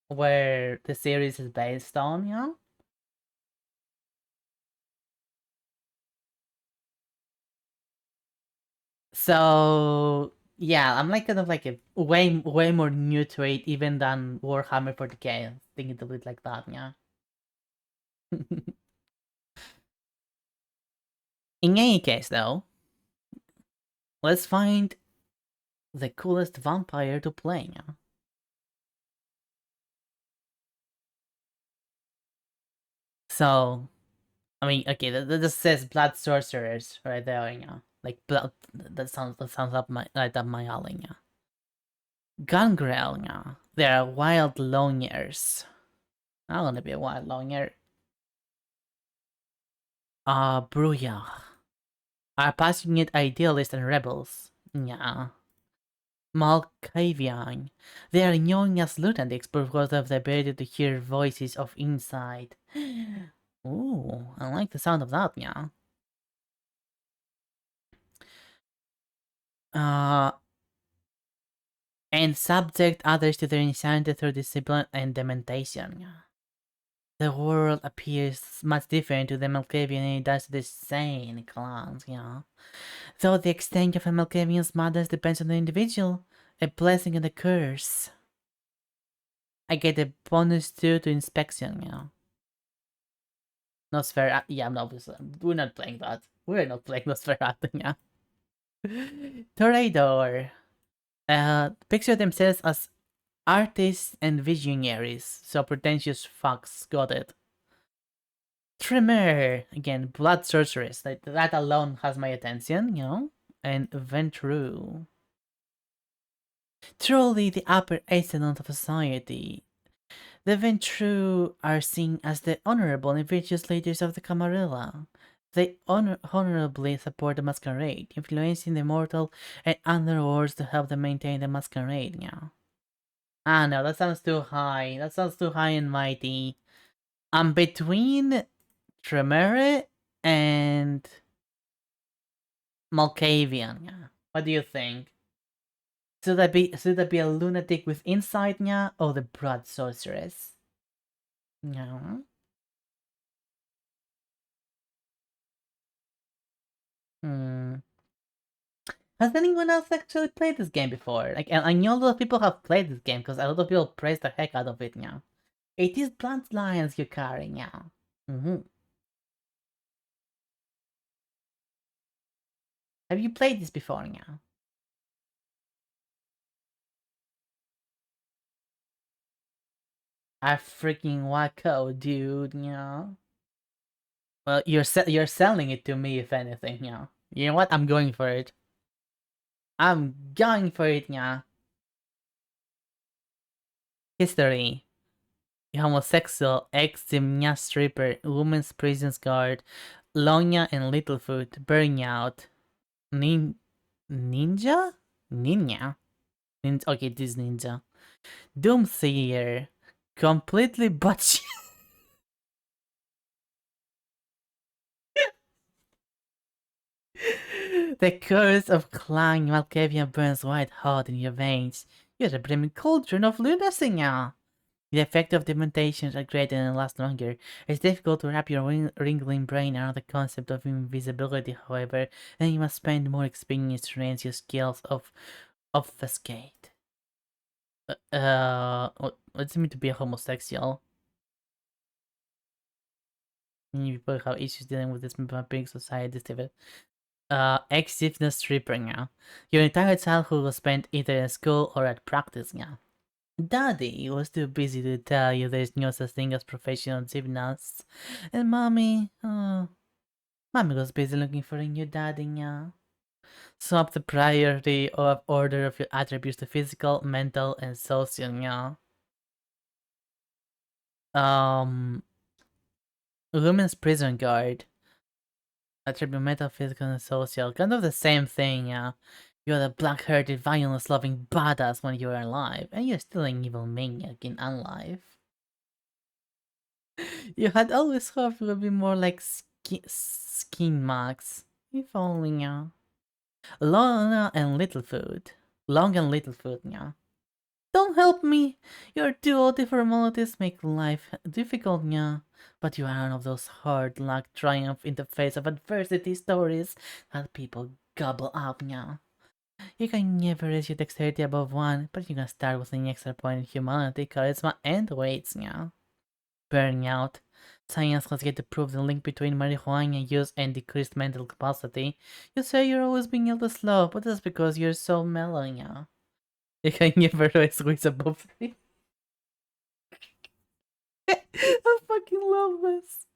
Where the series is based on, yeah. So yeah, I'm like kind of like a way more new to it even than Warhammer 40k. Thinking of it like that, yeah. In any case, though, let's find the coolest vampire to play, yeah. So, I mean, okay, that says blood sorcerers right there, yeah. Like blood, that sounds up my right up my alley, yeah. Gangrel, yeah. They are wild loners. I'm gonna be a wild loner. Bruja. Are passionate idealists and rebels. Yeah. Malkavian. They are known as lunatics because of the ability to hear voices of inside. Ooh, I like the sound of that, yeah. Uh, and subject others to their insanity through discipline and dementation. Yeah. The world appears much different to the Malkavian than it does to the sane clans, yeah. Though the extent of a Malkavian's madness depends on the individual, a blessing and a curse. I get a bonus 2 to inspection, yeah. Nosferatu, yeah, no, we're not playing that. We're not playing Nosferatu, yeah. Toreador. Picture themselves as artists and visionaries, so pretentious fucks, got it. Tremor, again, blood sorceress, that alone has my attention, you know? And Ventru. Truly the upper echelon of society. The Ventru are seen as the honorable and virtuous leaders of the Camarilla. They honorably support the masquerade, influencing the mortal and underworlds to help them maintain the masquerade, yeah. Ah no, that sounds too high. That sounds too high and mighty. I'm between Tremere and Malkavian, yeah. What do you think? Should I be a lunatic with insight, yeah, or the blood sorceress? Yeah. Hmm. Has anyone else actually played this game before? Like, and I know a lot of people have played this game because a lot of people praise the heck out of it now. It is bloodlines you carry now. Have you played this before now? I freaking wacko, dude, yeah. Well, you're selling it to me, if anything, yeah. You know what? I'm going for it. I'm going for it, yeah. History. Homosexual, ex-gymnast stripper, women's prisons guard, Lonya and Littlefoot, Burnout, Ninja? Ninja? Okay, this ninja. Doomsayer, completely butch. The curse of Clang Malkavian burns white hot in your veins. You're a brimming cauldron of lunacy now. The effect of dementations are greater and last longer. It's difficult to wrap your wriggling brain around the concept of invisibility, however, and you must spend more experience to enhance your skills of obfuscate. What does it mean to be a homosexual? Many people have issues dealing with this being society, David. Ex-gymnast stripper now. Your entire childhood was spent either in school or at practice now. Daddy was too busy to tell you there's no such thing as professional gymnasts. And mommy, mommy was busy looking for a new daddy now. Swap the priority of order of your attributes to physical, mental, and social now. Women's prison guard. Attribute mental, physical, and social. Kind of the same thing, yeah. You're the black-hearted, violence-loving badass when you were alive, and you're still an evil maniac in unlife. You had always hoped you would be more like Skin Max. If only, yeah. Long and Littlefoot. Long and Littlefoot, yeah. Don't help me! Your duality formalities make life difficult, yeah. But you are one of those hard luck triumph in the face of adversity stories that people gobble up, yeah. You can never raise your dexterity above 1, but you can start with an extra point in humanity, charisma, and weights, yeah. Burning out. Science has yet to prove the link between marijuana use and decreased mental capacity. You say you're always being able to slow, but that's because you're so mellow, yeah. You can never raise weights above 3. I fucking love this.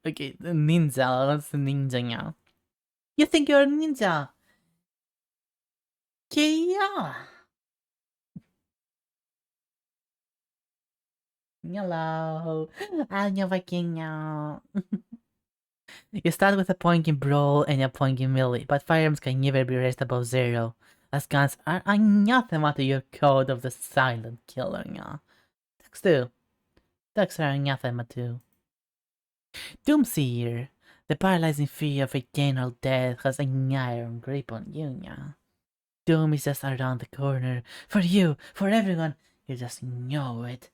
Okay, the ninja. What's the ninja now? You think you're a ninja? Yeah. Hello. I'm Viking now. You start with a point in brawl and a point in melee, but firearms can never be raised above 0, as guns are anathema to your code of the silent killer. Yeah. Ducks too. Ducks are anathema too. Doomseer. The paralyzing fear of eternal death has an iron grip on you, yeah. Doom is just around the corner. For you, for everyone. You just know it.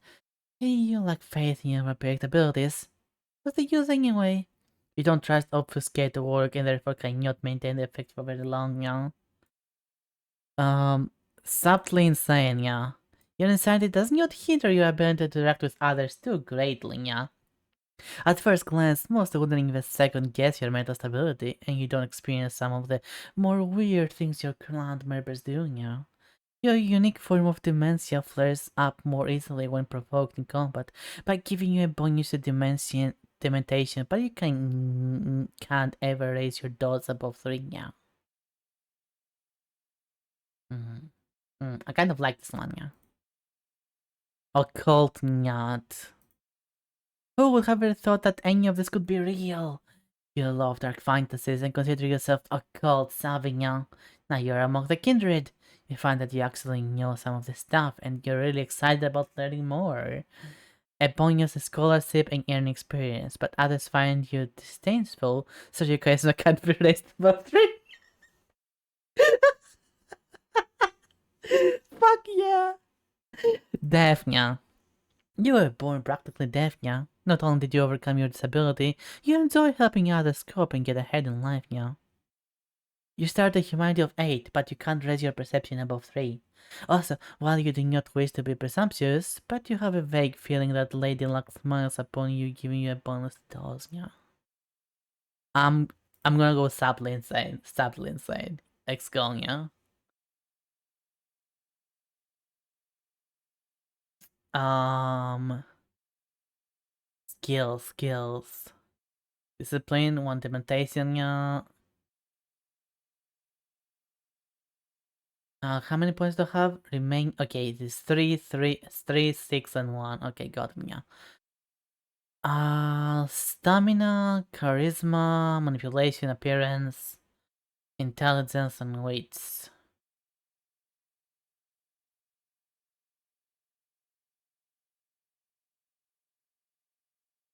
You lack faith in your predictabilities. What's the use anyway? You don't trust obfuscate to work and therefore cannot maintain the effect for very long, yeah. Um, Subtly insane, yeah. Your insanity does not hinder your ability to interact with others too greatly, yeah. At first glance, most wouldn't even second guess your mental stability, and you don't experience some of the more weird things your clan members do, yeah. Your unique form of dementia flares up more easily when provoked in combat by giving you a bonus to dementation, but you can't ever raise your dots above 3 now. I kind of like this one, yeah. Occult Nyat. Who would have ever thought that any of this could be real? You love dark fantasies and consider yourself occult savvy now. Now you're among the kindred. You find that you actually know some of this stuff and you're really excited about learning more. A bonus is scholarship and earning experience, but others find you distasteful, so your charisma can't be raised above 3. Fuck yeah! Deaf, yeah. You were born practically deaf, yeah. Not only did you overcome your disability, you enjoy helping others cope and get ahead in life, yeah. You start a humanity of 8, but you can't raise your perception above 3. Also, while you do not wish to be presumptuous, but you have a vague feeling that Lady Luck smiles upon you, giving you a bonus to those, yeah. I'm gonna go subtly insane. Subtly insane. X-Gon, yeah. Um skills. Discipline, one dementation, yeah. How many points do I have? Remain. Okay, this 3, 6, and 1. Okay, got me. Yeah. Stamina, charisma, manipulation, appearance, intelligence, and weights.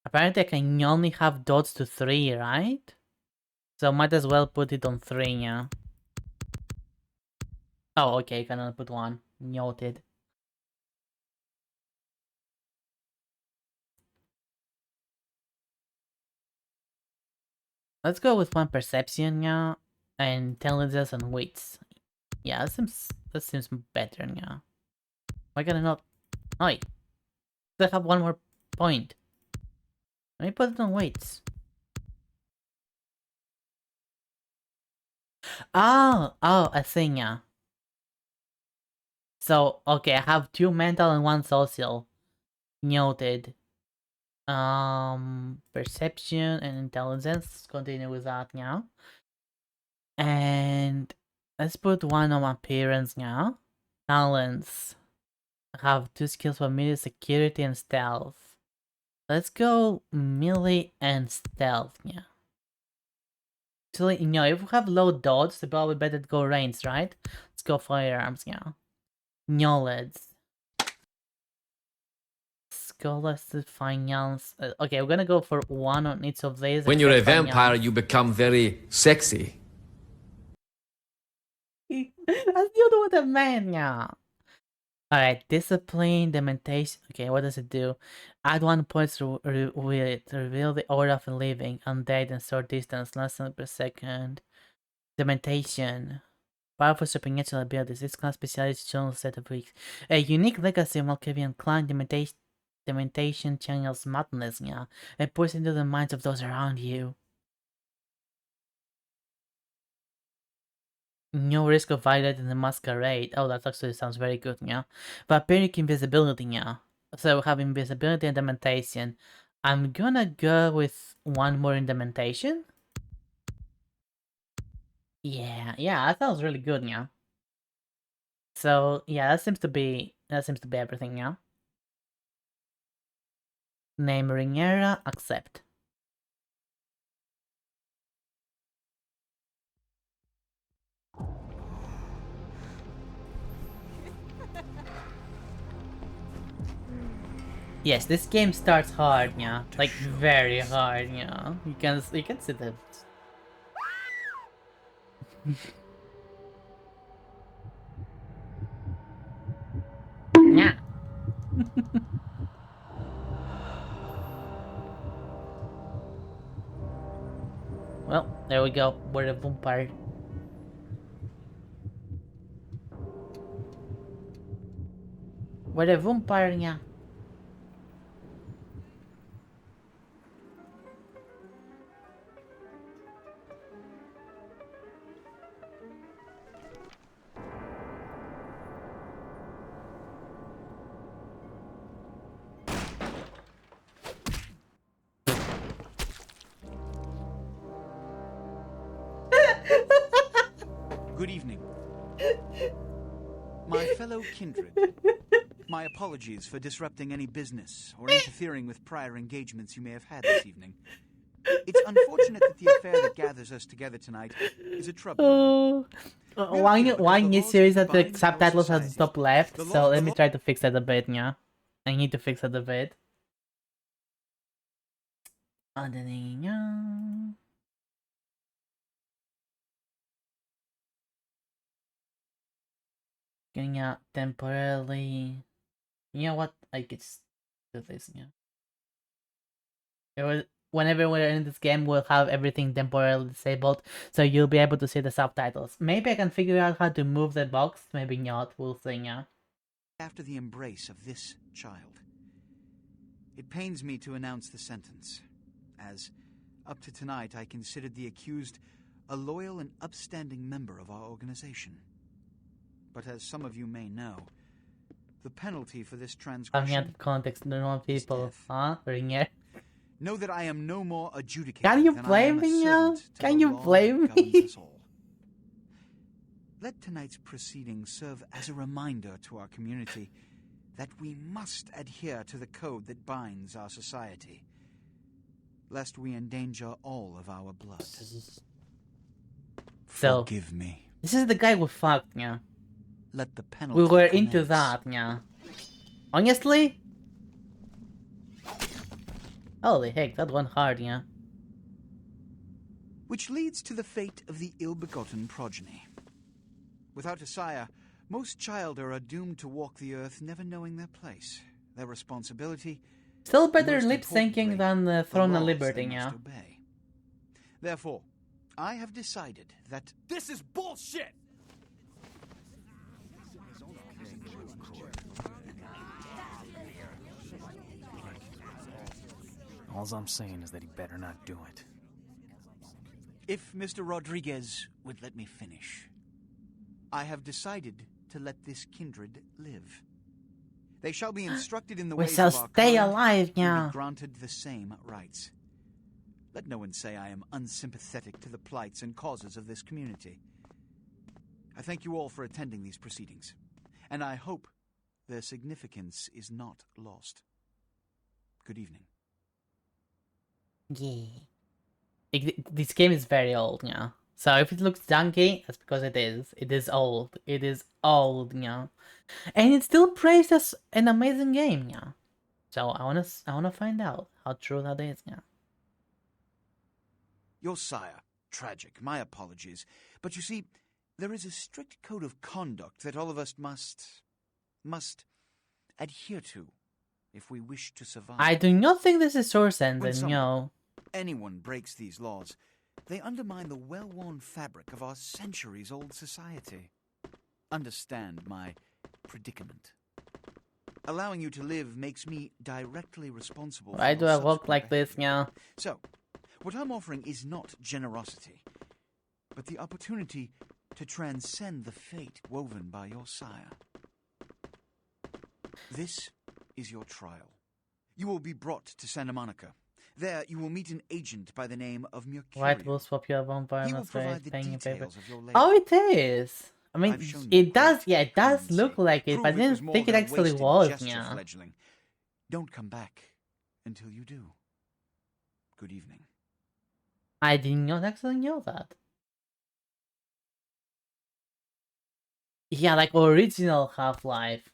Apparently, I can only have dots to 3, right? So might as well put it on 3, yeah. Oh, okay, can only put 1. Noted. Let's go with 1 perception, yeah, and intelligence and weights. Yeah, that seems better, yeah. Why can I not? Oh, wait, I have 1 more point. Let me put it on weights. Oh, a thing, yeah. So, okay, I have 2 mental and 1 social. Noted. Perception and intelligence. Let's continue with that now. And let's put 1 on appearance now. Talents. I have 2 skills for melee, security, and stealth. Let's go melee and stealth, yeah. Actually, you know, if we have low dodge, it's probably better to go ranged, right? Let's go firearms, yeah. Knowledge. Let's do finance. Okay, we're gonna go for one on each of these. When you're a except vampire, finance. you become very sexy. Let's deal with a man, yeah. Alright, discipline, dementation. Okay, what does it do? Add 1 point to reveal the aura of a living, undead, and short distance, less than per second. Dementation. Powerful supernatural abilities. This class specializes channel set of weeks. A unique legacy of Malkavian clan dementation channels madness, yeah. It pours into the minds of those around you. No risk of violating the masquerade. Oh, that actually sounds very good, yeah. Vampiric invisibility, yeah. So we have invisibility and dementation. I'm gonna go with one more in dementation. Yeah, that sounds really good, yeah. So yeah, that seems to be everything, yeah. Name Ringera, accept. Yes, this game starts hard, yeah. Like very hard, yeah. You can see that. Yeah. Well, there we go. We're a vampire. We're a vampire, yeah. Good evening. My fellow kindred, my apologies for disrupting any business or interfering with prior engagements you may have had this evening. It's unfortunate that the affair that gathers us together tonight is a troubling one. One new series that the subtitles has top left, so let me try to fix that a bit, yeah. I need to fix that a bit. Getting out temporarily. You know what? I could do this, yeah. Whenever we're in this game, we'll have everything temporarily disabled, so you'll be able to see the subtitles. Maybe I can figure out how to move the box, maybe not, we'll see, yeah. After the embrace of this child, it pains me to announce the sentence, as up to tonight I considered the accused a loyal and upstanding member of our organization. But as some of you may know, the penalty for this transgression Coming out of context, normal people, huh? Ringer. Know that I am no more adjudicator. Can you than blame I am a me now? servant to Can the you law blame that governs me? us all. Let tonight's proceedings serve as a reminder to our community that we must adhere to the code that binds our society, lest we endanger all of our blood. So, forgive me. This is the guy we fucked, yeah. Let the penalty We were commence. into that, yeah. Honestly? Holy heck, that went hard, yeah. Which leads to the fate of the ill-begotten progeny. Without a sire, most childer are doomed to walk the earth never knowing their place, their responsibility. Still better lip syncing than the Throne of Liberty, yeah. Obey. Therefore, I have decided that this is bullshit! All I'm saying is that he better not do it. if Mr. Rodriguez would let me finish, I have decided to let this kindred live. They shall be instructed in the We ways shall of our stay kind alive, and yeah. be granted the same rights. Let no one say I am unsympathetic to the plights and causes of this community. I thank you all for attending these proceedings, and I hope their significance is not lost. Good evening. Yeah. this game is very old, yeah. So if it looks junky, that's because it is. It is old. It is old, yeah. And it's still praised as an amazing game, yeah. So I wanna find out how true that is, yeah. Your sire, tragic, my apologies. But you see, there is a strict code of conduct that all of us must adhere to if we wish to survive. I do not think this is source When engine, yo. anyone breaks these laws, they undermine the well-worn fabric of our centuries-old society. Understand my predicament. Allowing you to live makes me directly responsible Why for do your I walk subsequent like this, behavior. yeah? So, what I'm offering is not generosity, but the opportunity to transcend the fate woven by your sire. This is your trial. You will be brought to Santa Monica. There, you will meet an agent by the name of Mercurio. White will swap your vampire He will must provide the paying a paper. details of your labor. Oh, it is. I mean, I've shown you it does. great Yeah, it does clemency. look like it, Prove but I it was didn't more think it than a actually wasted was. gesture, Yeah. fledgling. Don't come back until you do. Good evening. I did not actually know that. Yeah, like original Half-Life.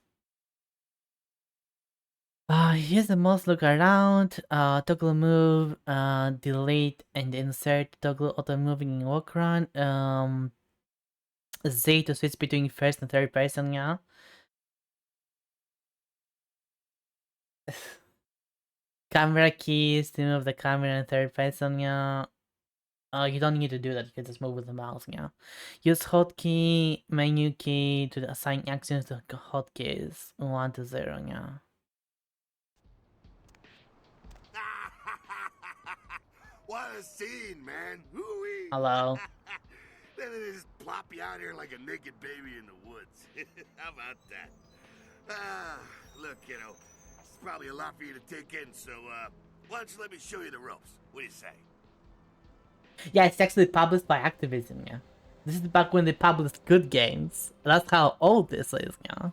Here's the mouse look around, toggle move, delete and insert, toggle auto moving in walk run, Z to switch between first and third person, yeah. Camera keys to move the camera in third person, yeah. You don't need to do that, you can just move with the mouse, yeah. Use hotkey, menu key to assign actions to hotkeys, 1 to 0, yeah. What a scene, man. Hoo-wee. Hello. Then they just plop you out here like a naked baby in the woods. How about that? Look, kiddo, it's probably a lot for you to take in, so, why don't you let me show you the ropes? What do you say? Yeah, it's actually published by Activision, yeah. This is back when they published good games. That's how old this is, yeah.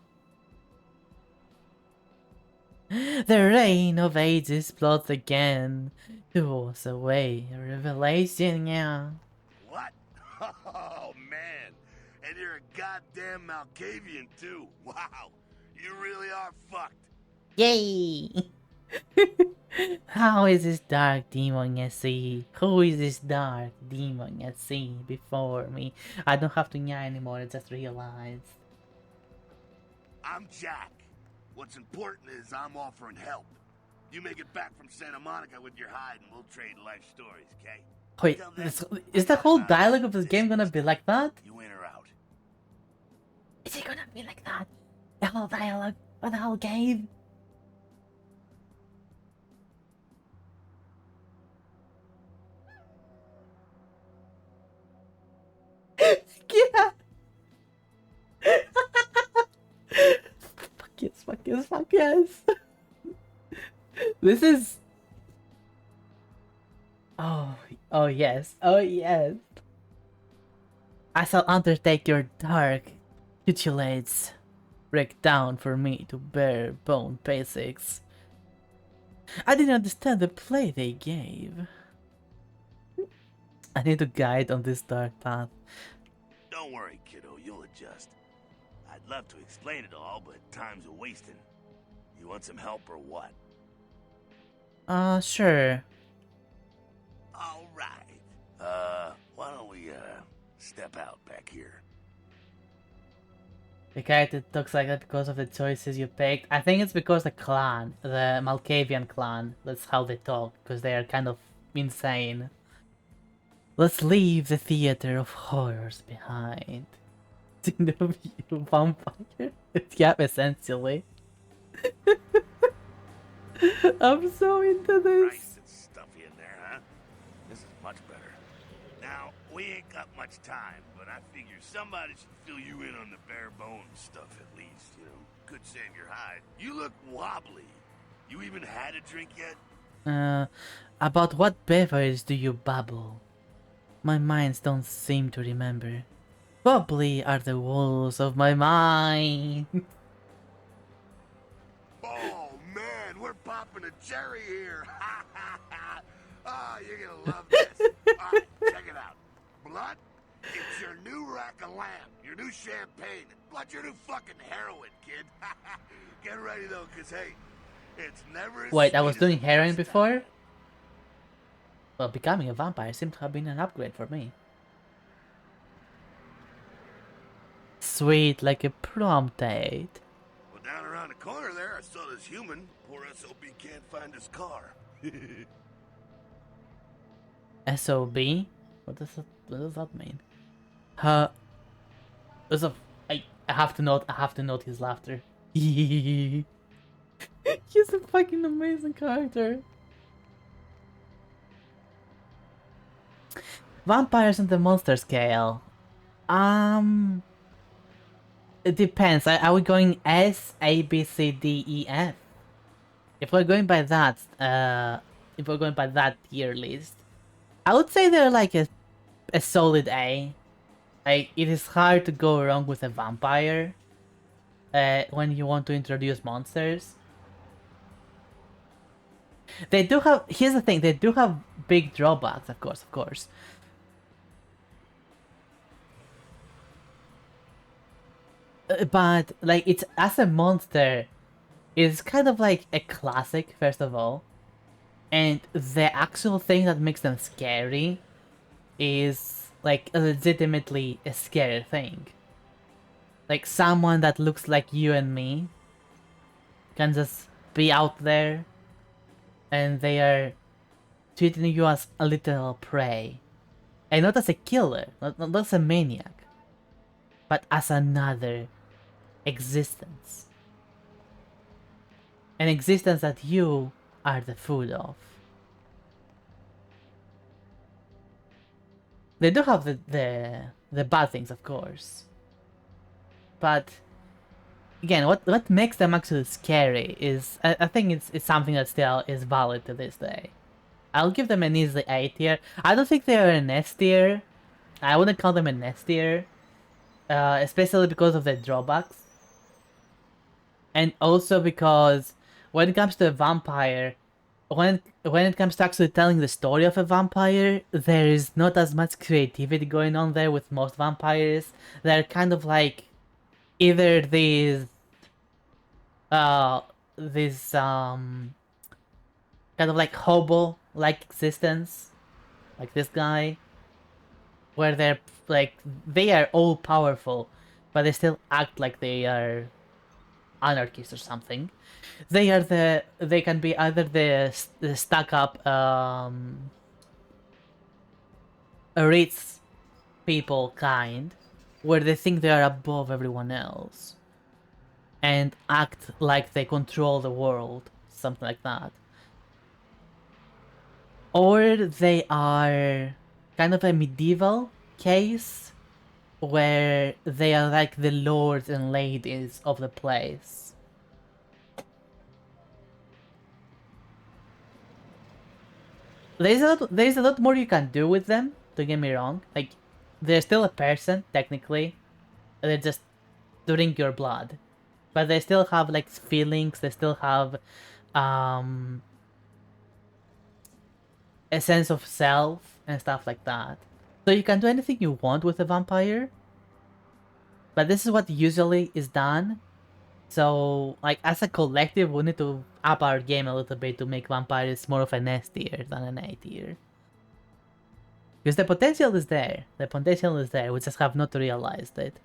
The reign of ages plots again to force away revelation, yeah. What? Oh, man. And you're a goddamn Malkavian, too. Wow. You really are fucked. Yay! How is this dark demon at sea? Who is this dark demon at sea before me? I don't have to nya anymore, I just realized. I'm Jack. What's important is I'm offering help. You make it back from Santa Monica with your hide and we'll trade life stories, okay? Wait, is the whole dialogue of this game gonna be like that? You in or out? Is it gonna be like that? The whole dialogue for the whole game? Yeah! Fuck yes, fuck yes, fuck yes! This is... Oh yes, oh yes! I shall undertake your dark titulates. Break down for me to bare bone basics. I didn't understand the play they gave. I need a guide on this dark path. Don't worry, kiddo, you'll adjust. I'd love to explain it all, but time's a wasting. You want some help or what? Sure. Alright. Why don't we, step out back here? The character talks like that because of the choices you picked. I think it's because the clan, the Malkavian clan, that's how they talk, because they are kind of insane. Let's leave the theater of horrors behind. You vampire? Yeah, essentially. I'm so into this. Nice and stuffy in there, huh? This is much better. Now, we ain't got much time, but I figure somebody should fill you in on the bare bones stuff at least, you know. Could save your hide. You look wobbly. You even had a drink yet? About what beverage do you babble? My minds don't seem to remember. Bubbly are the walls of my mind. Oh, man, we're popping a cherry here. Ah, you're gonna love this. Alright, check it out. Blood, it's your new rack of lamb, your new champagne. Blood's your new fucking heroin, kid. Get ready though, cause hey, it's never as Wait, I was sweet as doing the heroin first time. before? Well, becoming a vampire seemed to have been an upgrade for me. Sweet, like a prom date. Well, down around the corner there, I saw this human. Poor SOB can't find his car. SOB? What does that mean? There's a I have to note his laughter. He's a fucking amazing character. Vampires on the monster scale. It depends. Are we going S, A, B, C, D, E, F? If we're going by that, tier list, I would say they're like a solid A. Like, it is hard to go wrong with a vampire when you want to introduce monsters. They do have. Here's the thing. They do have big drawbacks, of course. But like, it's as a monster, it's kind of like a classic first of all, and the actual thing that makes them scary is like legitimately a scary thing. Like someone that looks like you and me can just be out there, and they are treating you as a literal prey, and not as a killer, not as a maniac, but as another existence. An existence that you are the food of. They do have the bad things, of course. But again, what makes them actually scary is I think it's something that still is valid to this day. I'll give them an easy A tier. I don't think they are an S tier. I wouldn't call them an S tier. Especially because of the drawbacks. And also because when it comes to a vampire, when it comes to actually telling the story of a vampire, there is not as much creativity going on there with most vampires. They're kind of like either these kind of like hobo-like existence, like this guy, where they're like they are all powerful, but they still act like they are anarchists or something. They can be either the stuck up rich people kind, where they think they are above everyone else and act like they control the world, something like that. Or they are kind of a medieval case where they are like the lords and ladies of the place. There's a lot more you can do with them, don't get me wrong. Like, they're still a person, technically. They're just drink your blood. But they still have like feelings, they still have a sense of self and stuff like that. So you can do anything you want with a vampire. But this is what usually is done. So, like, as a collective, we need to up our game a little bit to make vampires more of an S tier than an A tier. Because the potential is there. The potential is there. We just have not realized it.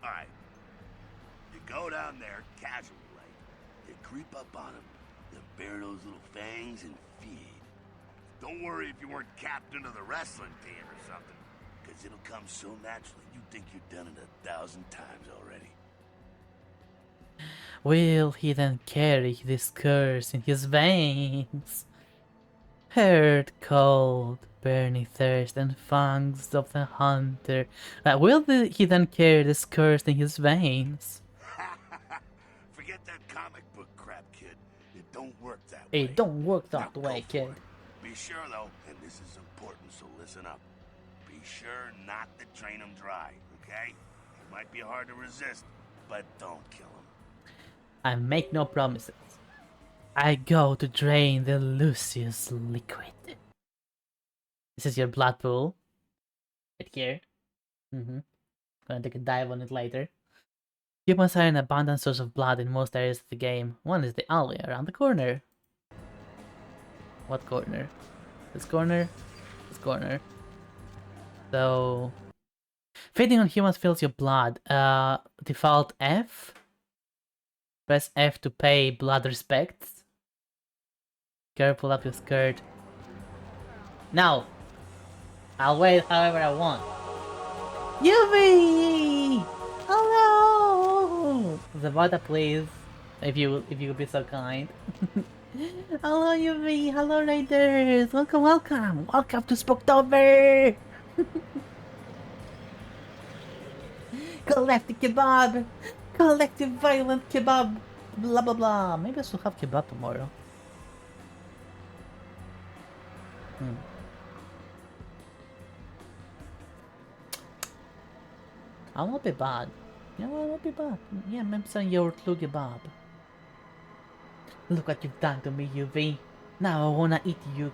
Alright. You go down there casually, like. You creep up on them. You bare those little fangs and feed. Don't worry if you weren't capped into the wrestling team or something. Because it'll come so naturally, you think you've done it 1,000 times already. Will he then carry this curse in his veins? Hurt, cold, burning thirst, and fangs of the hunter. He then carry this curse in his veins? Forget that comic book crap, kid. It don't work that way. It don't work that Now way, go kid. for it. Be sure, though, and this is important, so listen up. Be sure not to drain them dry, okay? It might be hard to resist, but don't kill them. I make no promises. I go to drain the Lucius liquid. This is your blood pool. Right here. Gonna take a dive on it later. Humans are an abundant source of blood in most areas of the game. One is the alley around the corner. What corner? This corner? This corner. So... feeding on humans fills your blood. Default F. Press F to pay blood respects. Girl, pull up your skirt. Now! I'll wait however I want. Yubi! Hello! Zavada, please. If you would be so kind. Hello, Yubi! Hello, Raiders! Welcome, welcome! Welcome to Spooktober! Collective kebab! Collective violent kebab! Blah blah blah. Maybe I should have kebab tomorrow. I won't be bad. Yeah, I won't be bad. Yeah, I'm saying your clue kebab. Look what you've done to me, UV. Now I wanna eat you.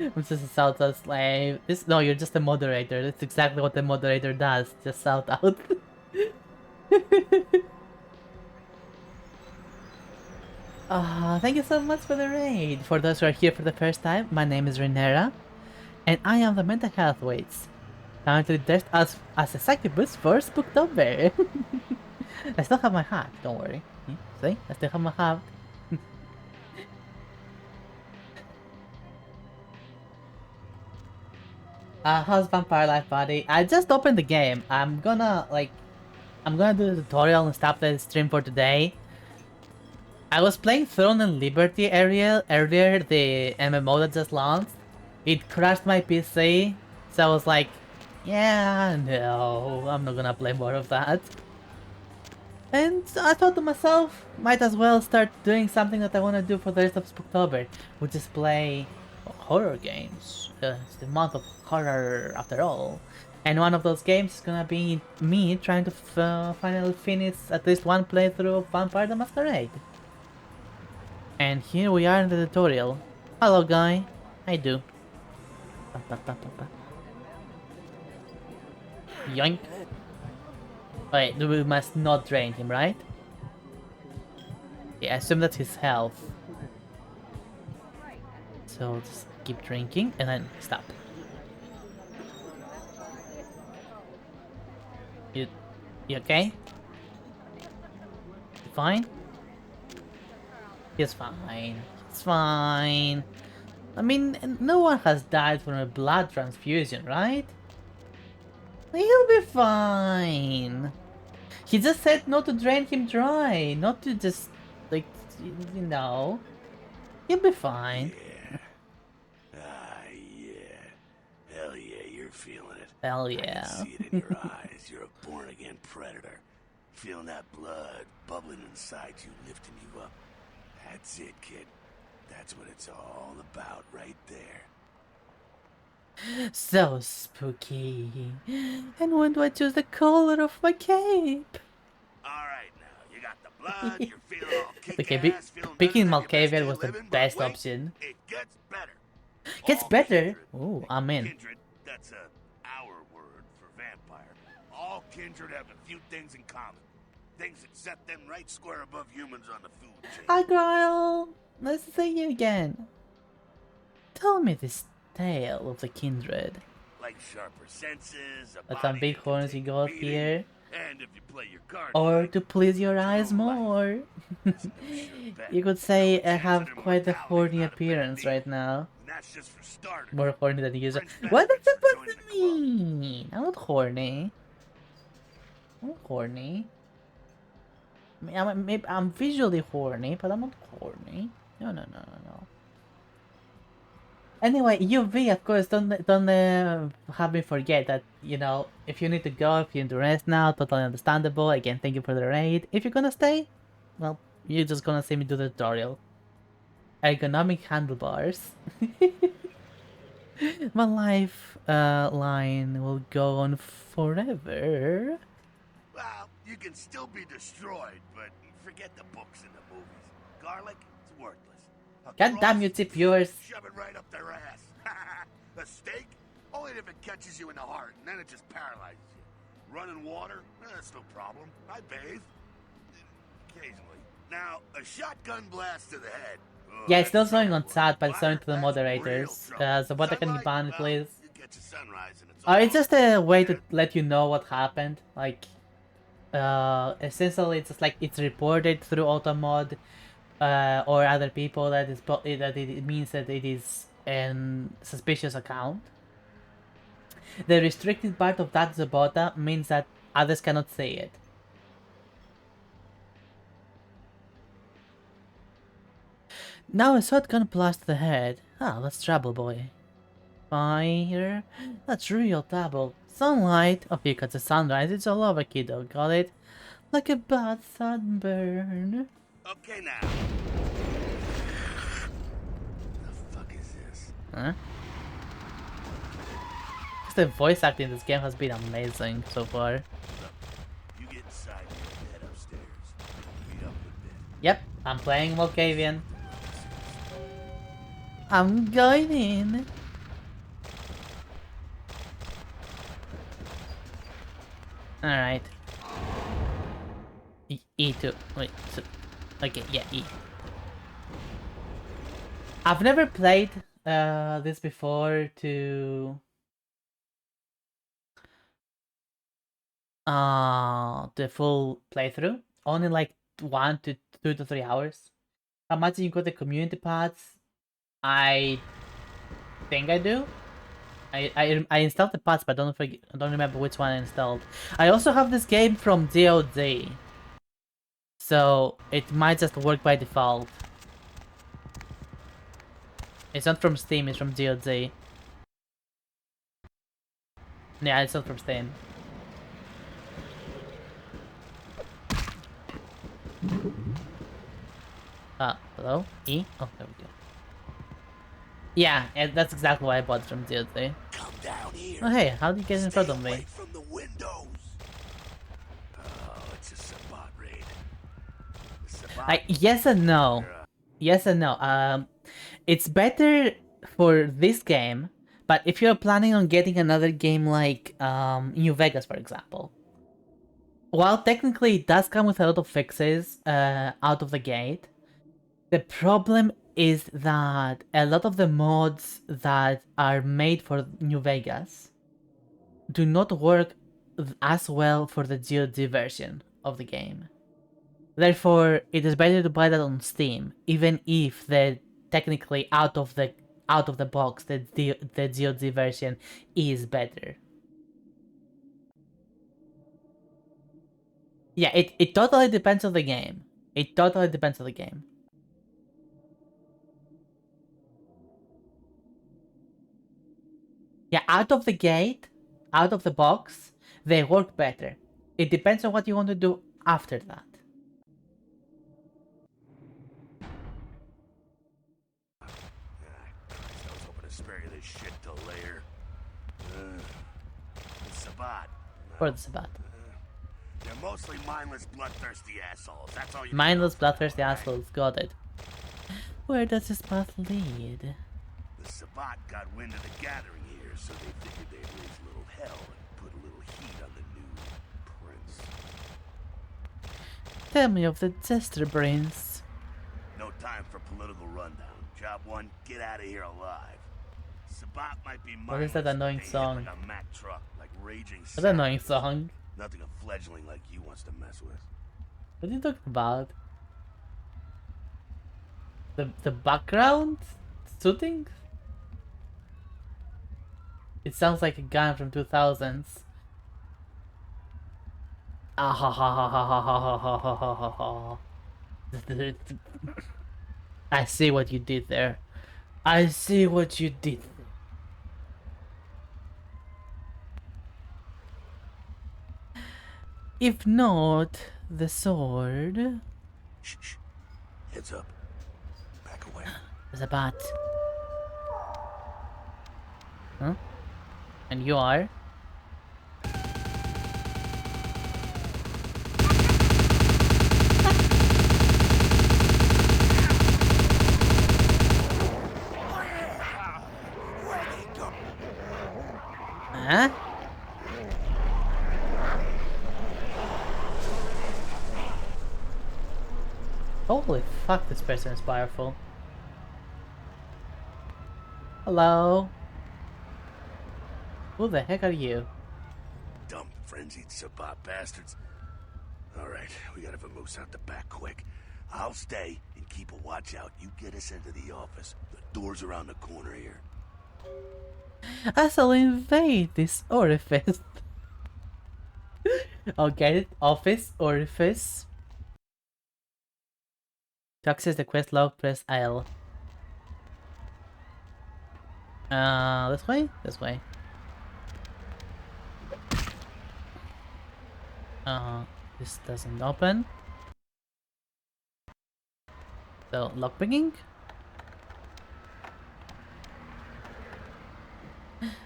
I'm just a shout out slave. No, you're just a moderator. That's exactly what the moderator does. Just shout out. Thank you so much for the raid. For those who are here for the first time, my name is Renera, and I am the mental health weights. Currently dressed as a succubus for Spooktober. I still have my hat, don't worry. See? I still have my hat. How's Vampire Life, buddy? I just opened the game. I'm gonna do the tutorial and stop the stream for today. I was playing Throne and Liberty earlier, the MMO that just launched. It crashed my PC, so I was like, yeah, no, I'm not gonna play more of that. And I thought to myself, might as well start doing something that I want to do for the rest of Spooktober, which is play horror games. It's the month of horror after all. And one of those games is gonna be me trying to finally finish at least one playthrough of Vampire the Masquerade. And here we are in the tutorial. Hello guy, I do. Yoink. Wait, we must not drain him, right? Yeah, I assume that's his health. So just keep drinking and then stop. You okay? You fine? He's fine. It's fine. I mean, no one has died from a blood transfusion, right? He'll be fine. He just said not to drain him dry, not to just, like, you know. He'll be fine. Yeah. Yeah. Hell yeah, you're feeling it. Hell yeah. I can see it in your eyes. You're a born-again predator. Feeling that blood bubbling inside you, lifting you up. That's it, kid. That's what it's all about right there. So spooky. And when do I choose the color of my cape? Alright now, you got the blood, you're feeling all Okay, kick-ass, feeling picking better than your Malkavian best was day the living, but best wait, option. It gets better. Gets All better? kindred. Ooh, I'm in. Kindred, that's our word for vampire. All kindred have a few things in common. Things that set them right square above humans on the food chain. Hi, girl. Nice to see you again. Tell me this tale of the kindred. Like sharper senses, a But some body big that can horns you take got beating, here. and if you play your cards Or right, to please your true eyes life. more. That's no sure bet. You could say I Chance have of their quite a mortality horny not a bad appearance deal. right now. And that's just for starters. More horny than usual. Friends What is benefits for supposed joining to the club. mean? I'm not horny. I'm not horny. I mean, maybe I'm visually horny, but I'm not horny. No. Anyway, UV, of course, don't have me forget that, you know, if you need to go, if you need to rest now, totally understandable. Again, thank you for the raid. If you're gonna stay, well, you're just gonna see me do the tutorial. Ergonomic handlebars. My life line will go on forever. Well, you can still be destroyed, but forget the books and the movies. Garlic, it's worthless. God damn you, tip yours. Shove it right up their ass. A steak? Only if it catches you in the heart, and then it just paralyzes you. Running water? That's no problem. I bathe. Occasionally. Now, a shotgun blast to the head. Oh, Yeah, it's still that's showing on trouble. chat, but it's showing to the Fire, that's moderators. real trouble. So what can you Sunlight? ban, Well, please? you get your sunrise and it's It's all just a way to let you know what happened. Like, essentially, it's just like it's reported through automod, or other people that it means that it is an suspicious account. The restricted part of that Zabota means that others cannot see it. Now a shotgun blast to the head. Ah, that's trouble, boy. Fire. That's real trouble. Sunlight. Oh, here comes the sunrise. It's all over, kiddo. Got it? Like a bad sunburn. Okay now. The fuck is this? Huh? The voice acting in this game has been amazing so far. Look, you get inside here and head upstairs. Meet up with Ben. Yep, I'm playing Volcavian. I'm going in. Alright. E2. Wait, so, okay, yeah, E. I've never played this before to the full playthrough. Only like 1 to 2 to 3 hours. How much you got the community pads? I think I do. I installed the pads, but I don't remember which one I installed. I also have this game from DOD, so it might just work by default. It's not from Steam, it's from DOD. Yeah, it's not from Steam. Hello? E? Oh, there we go. Yeah, that's exactly why I bought it from DOD. Come down here. Oh hey, how did you get in front of Stay away me? from the windows. Oh, it's a Sabat raid. The Sabat Yes and no. Yes and no. It's better for this game, but if you're planning on getting another game like New Vegas, for example, while technically it does come with a lot of fixes out of the gate, the problem is that a lot of the mods that are made for New Vegas do not work as well for the GOG version of the game. Therefore, it is better to buy that on Steam, even if the technically out of the box the GOG version is better. Yeah, it totally depends on the game. It totally depends on the game. Yeah, out of the gate, out of the box, they work better. It depends on what you want to do after that. Christ, I was hoping to spare you this shit till later. The Sabat. For the Sabat. They're mostly mindless, bloodthirsty assholes. That's all you Mindless, know. bloodthirsty assholes. Got it. Where does this path lead? The Sabat got wind of the gathering here, so they figured they'd raise a little hell and put a little heat on the new prince. Tell me of the Jester Brains. No time for political rundown. Job one, get out of here alive. Sabat might be What is that mindless, annoying but they hit song? like a Mack truck, like raging What's that annoying song? Nothing a fledgling like you wants to mess with. What are you talking about? The background shooting? It sounds like a gun from 2000s. Ah ha ha ha ha ha ha ha ha ha ha ha. I see what you did there. I see what you did. If not, the sword. Shh, shh. Heads up. Back away. There's a bat. Huh? And you are? Holy fuck, this person is powerful. Hello? Who the heck are you? Dumb frenzied Sabbat bastards. Alright, we gotta vamoose out the back quick. I'll stay and keep a watch out. You get us into the office. The door's around the corner here. I shall invade this orifice. I'll get it. Office, orifice. To access the quest log, press L. This way? This way. This doesn't open. So, lockpicking?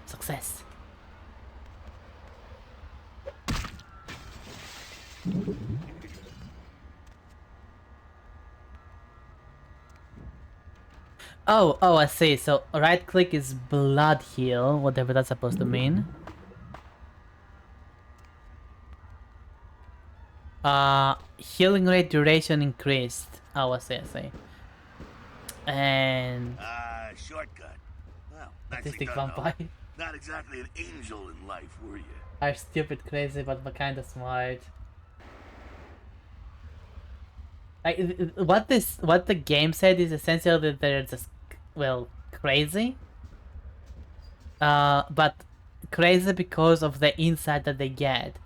Success! Oh, I see. So, right click is blood heal, whatever that's supposed to mean. Healing rate duration increased. Oh, I see. And... Shortcut. Well, nicely Statistic done, vampire. though. Not exactly an angel in life, were you? Are stupid, crazy, but kinda smart. Like, what the game said is essentially that they're just, well, crazy. But crazy because of the insight that they get.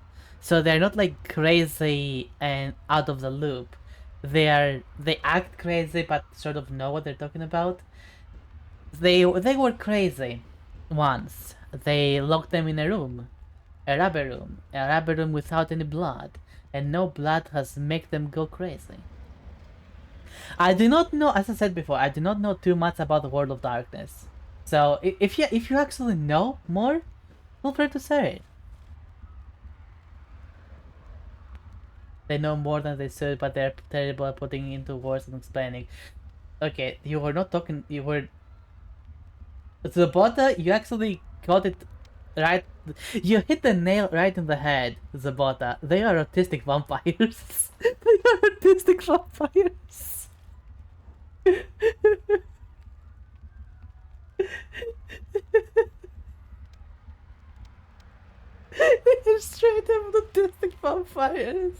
So they're not like crazy and out of the loop. They act crazy but sort of know what they're talking about. They were crazy once. They locked them in a room. A rubber room without any blood. And no blood has made them go crazy. I do not know, as I said before, I do not know too much about the World of Darkness. So if you actually know more, feel free to say it. They know more than they should, but they're terrible at putting into words and explaining. Okay, you were not talking. You were. Zabota, you actually got it right. You hit the nail right in the head, Zabota. They are autistic vampires. They are autistic vampires. They're straight up autistic vampires.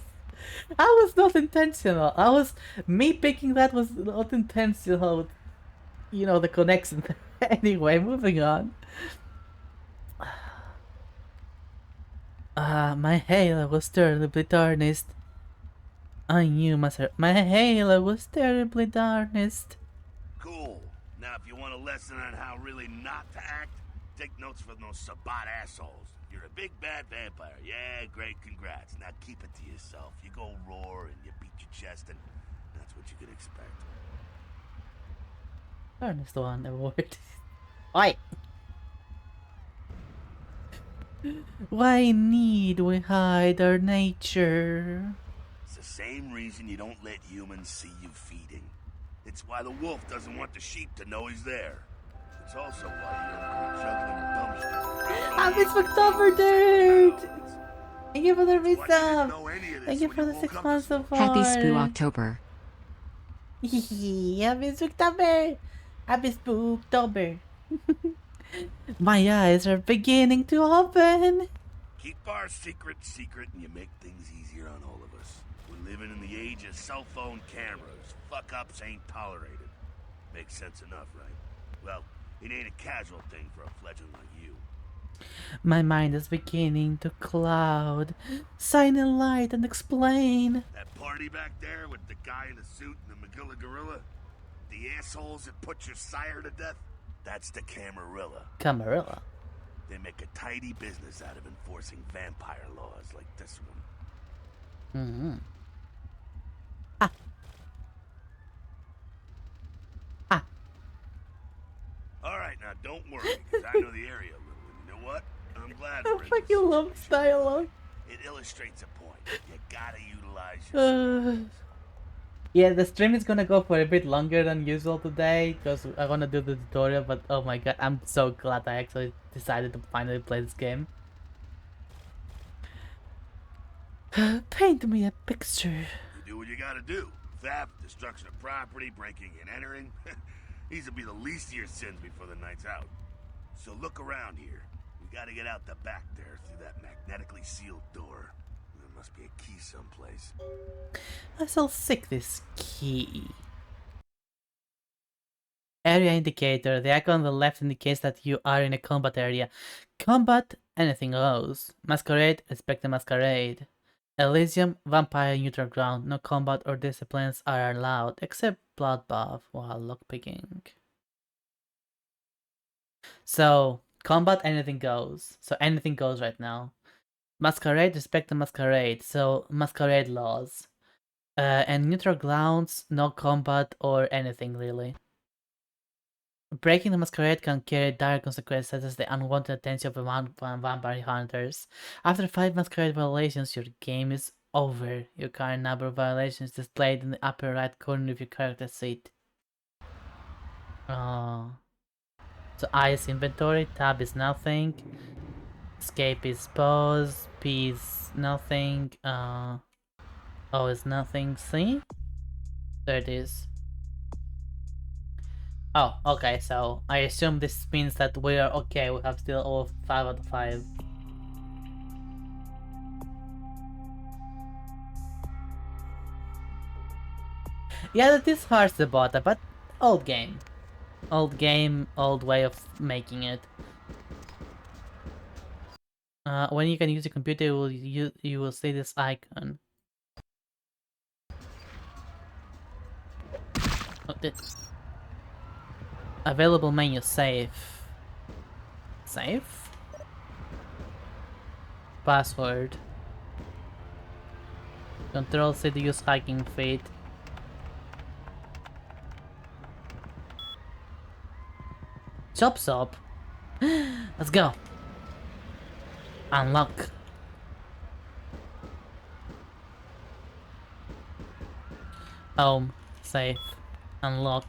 That was not intentional. Me picking that was not intentional. You know, the connection. Anyway, moving on. My halo was terribly tarnished. I knew my halo was terribly tarnished. Cool. Now, if you want a lesson on how really not to act, take notes from those Sabbat assholes. You're a big bad vampire. Yeah, great, congrats. Now keep it to yourself. You go roar and you beat your chest, and that's what you could expect. Tarnished one award. Oi! Why need we hide our nature? It's the same reason you don't let humans see you feeding. It's why the wolf doesn't want the sheep to know he's there. It's also why you're juggling dumpsters. I'm Miss Vtuber, dude! Thank you for the resub! Thank you for the 6 months so far! Happy Spoo October. Happy Spooktober! Happy Spooktober! My eyes are beginning to open! Keep our secret and you make things easier on all of us. We're living in the age of cell phone cameras. Fuck-ups ain't tolerated. Makes sense enough, right? Well, it ain't a casual thing for a fledgling like you. My mind is beginning to cloud. Shine a light and explain. That party back there with the guy in the suit and the Magilla Gorilla? The assholes that put your sire to death? That's the Camarilla. Camarilla? They make a tidy business out of enforcing vampire laws like this one. Mm-hmm. Alright, now don't worry, because I know the area a little, and you know what? I'm glad I we're in fucking this love this situation. dialogue. It illustrates a point. You gotta utilize your surroundings. Yeah, the stream is gonna go for a bit longer than usual today because I wanna do the tutorial, but oh my god, I'm so glad I actually decided to finally play this game. Paint me a picture. You do what you gotta do. theft, destruction of property, breaking and entering. These will be the least of your sins before the night's out. So look around here. We gotta get out the back there through that magnetically sealed door. There must be a key someplace. I shall seek this key. Area indicator. The icon on the left indicates that you are in a combat area. Combat, anything goes. Masquerade, respect the masquerade. Elysium, vampire, neutral ground. No combat or disciplines are allowed, except bloodbath while lockpicking. So, combat, anything goes. So anything goes right now. Masquerade, respect the masquerade. So, masquerade laws. And neutral grounds, no combat or anything really. Breaking the masquerade can carry dire consequences such as the unwanted attention of vampire hunters. After 5 masquerade violations, your game is over. Your current number of violations displayed in the upper right corner of your character sheet. So I is inventory, tab is nothing, escape is pause, P is nothing, O is nothing, C? There it is. Oh, okay, so I assume this means that we are okay, we have still all 5 out of 5. Yeah, that is hard to bother, but old game. Old game, old way of making it. When you can use a computer, you will see this icon. Oh, available menu, save. Save? Password. Control C to use hiking feet. Chop shop. Let's go. Unlock. Home. Safe. Unlock.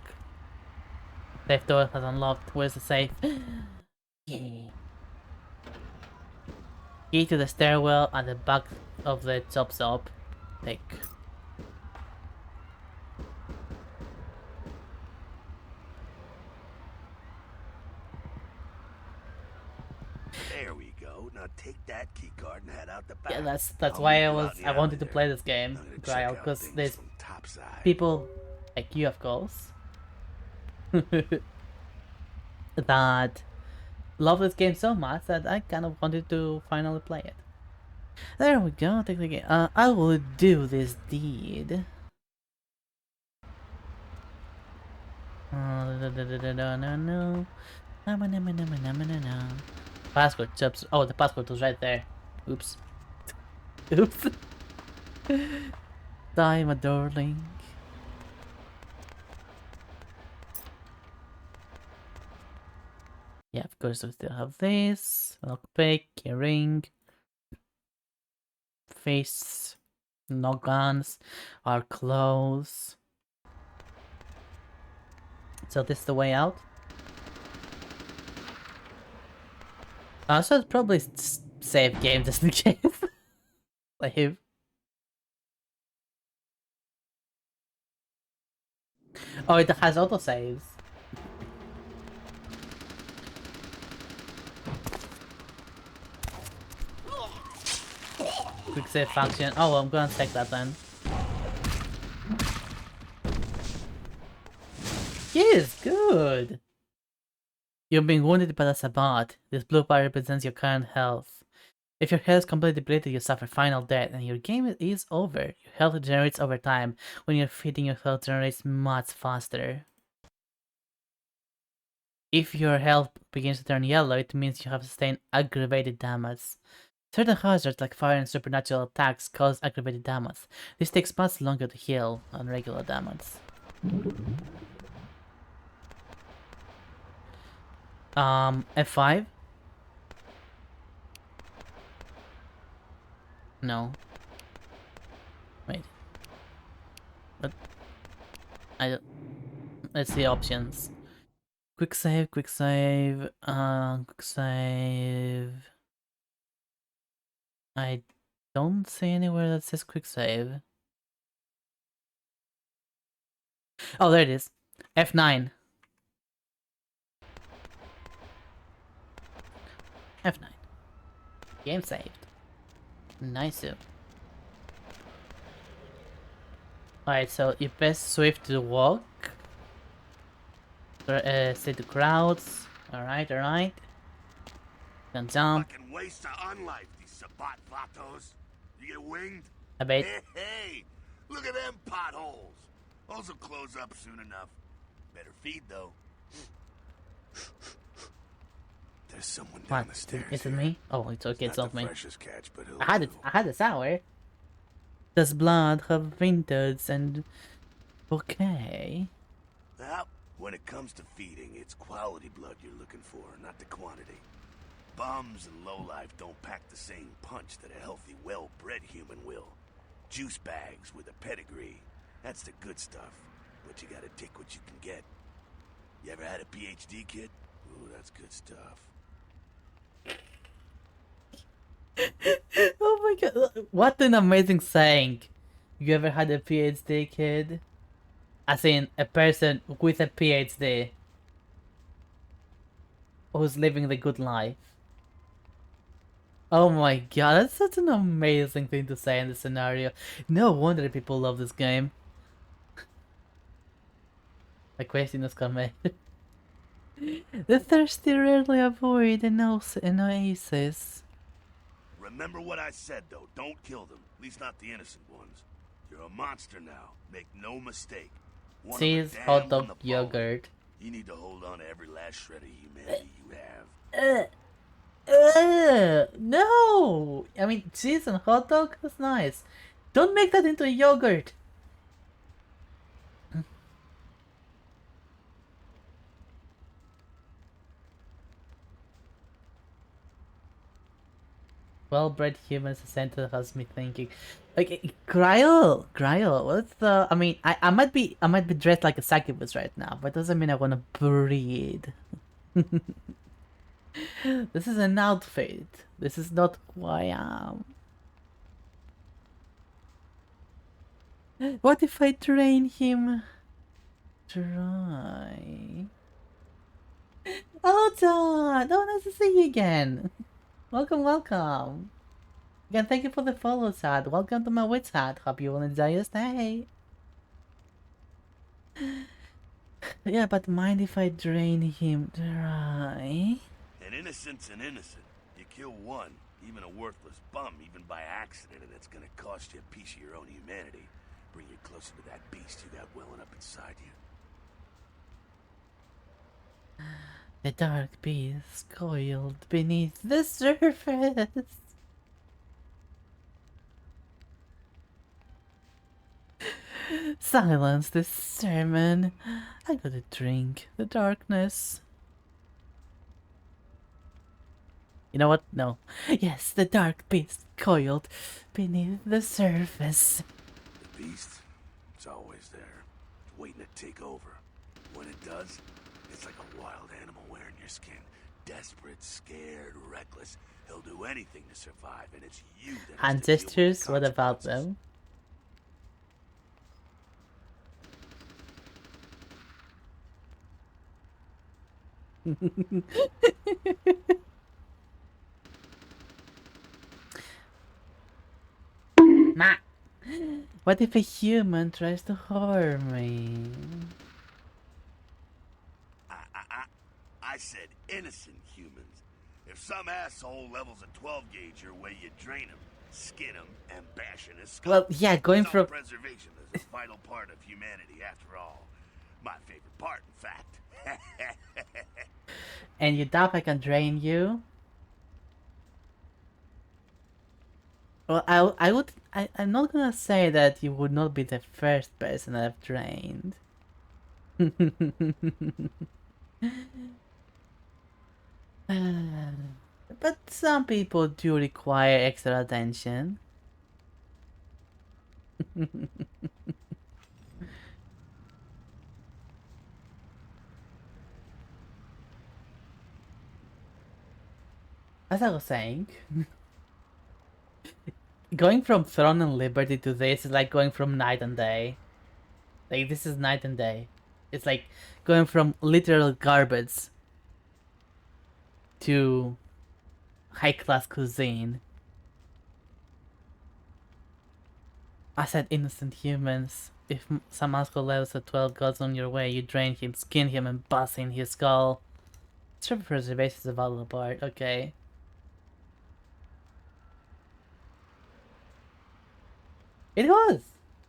Safe door has unlocked. Where's the safe? Yeah. Key to the stairwell at the back of the chop shop. Take. There we go. Now take that key card and head out the back. Yeah, that's I'll why meet I you was out in the I wanted alley to there. play this game, I'm gonna check Trial, out because things there's from topside. people like you, of course, that love this game so much that I kind of wanted to finally play it. There we go, take the game. I will do this deed. No. Password chips. Oh, the password was right there. Oops. Oops. Die, my darling. Yeah, of course we still have this. Lockpick, ring, face, no guns, our clothes. So this is the way out. So it's probably save game just in case. Save. Oh, it has auto saves. Quick save function. Oh, I'm gonna check that then. Yes, good. You've been wounded by the Sabbat. This blue bar represents your current health. If your health is completely depleted, you suffer final death, and your game is over. Your health regenerates over time. When you're feeding, your health generates much faster. If your health begins to turn yellow, it means you have sustained aggravated damage. Certain hazards like fire and supernatural attacks cause aggravated damage. This takes much longer to heal than regular damage. F5? No. Wait. What? I don't... Let's see options. Quick save, quick save, quick save. I don't see anywhere that says quick save. Oh, there it is. F9. F9. Game saved. Nice. Alright, so you press Swift to walk. Say to crowds. Alright. Can jump. Fucking waste of unlife, these Sabat Vatos. You get winged? A bit. Hey, look at them potholes. Those will close up soon enough. Better feed, though. There's someone down What? the stairs. Is it here. me? Oh, it's okay, it's not not the me. freshest catch, but he'll I had a sour. Does blood have winters and okay? Well, when it comes to feeding, it's quality blood you're looking for, not the quantity. Bums and lowlife don't pack the same punch that a healthy, well-bred human will. Juice bags with a pedigree. That's the good stuff. But you gotta take what you can get. You ever had a PhD, kid? Ooh, that's good stuff. Oh my god, what an amazing saying. You ever had a PhD, kid? As in, a person with a PhD who's living the good life. Oh my god, that's such an amazing thing to say in this scenario. No wonder people love this game. A question is coming. The thirsty rarely avoid an oasis. Remember what I said, though. Don't kill them. At least not the innocent ones. You're a monster now. Make no mistake. One of the Cheese, damned hot on dog, the bone. yogurt. You need to hold on to every last shred of humanity you have. No! I mean, cheese and hot dog? That's nice. Don't make that into a yogurt. Well-bred humans center has me thinking. Like Gryle, what's the? I mean, I might be dressed like a succubus right now, but doesn't mean I want to breed. This is an outfit. This is not who I am. What if I train him? Try. Hello, Todd. Oh, nice to see you again. Welcome. Again, thank you for the follow, Sad. Welcome to my witch hat. Hope you will enjoy your stay. Yeah, but mind if I drain him dry? An innocent's an innocent. You kill one, even a worthless bum, even by accident, and it's gonna cost you a piece of your own humanity. Bring you closer to that beast you got welling up inside you. The dark beast coiled beneath the surface. Silence this sermon. I gotta drink the darkness. You know what? No. Yes, the dark beast coiled beneath the surface. The beast, it's always there, waiting to take over. When it does, it's like a wild animal wearing your skin. Desperate, scared, reckless. He'll do anything to survive, and it's you that has Hand to deal with the gestures, what about consequences. them? Nah. What if a human tries to harm me? I said innocent humans. If some asshole levels a 12 gauge your way, you drain him, skin him, and bash in his skull. Well, yeah, going from... Self-preservation is a vital part of humanity, after all. My favorite part, in fact. And you doubt I can drain you? Well, I'm not gonna say that you would not be the first person I've drained. But some people do require extra attention. As I was saying, going from Throne and Liberty to this is like going from night and day. Like, this is night and day. It's like going from literal garbage to high-class cuisine. I said innocent humans. If some asshole levels at 12 gods on your way, you drain him, skin him, and bust in his skull. Trip preservation is a valuable part. Okay. It was!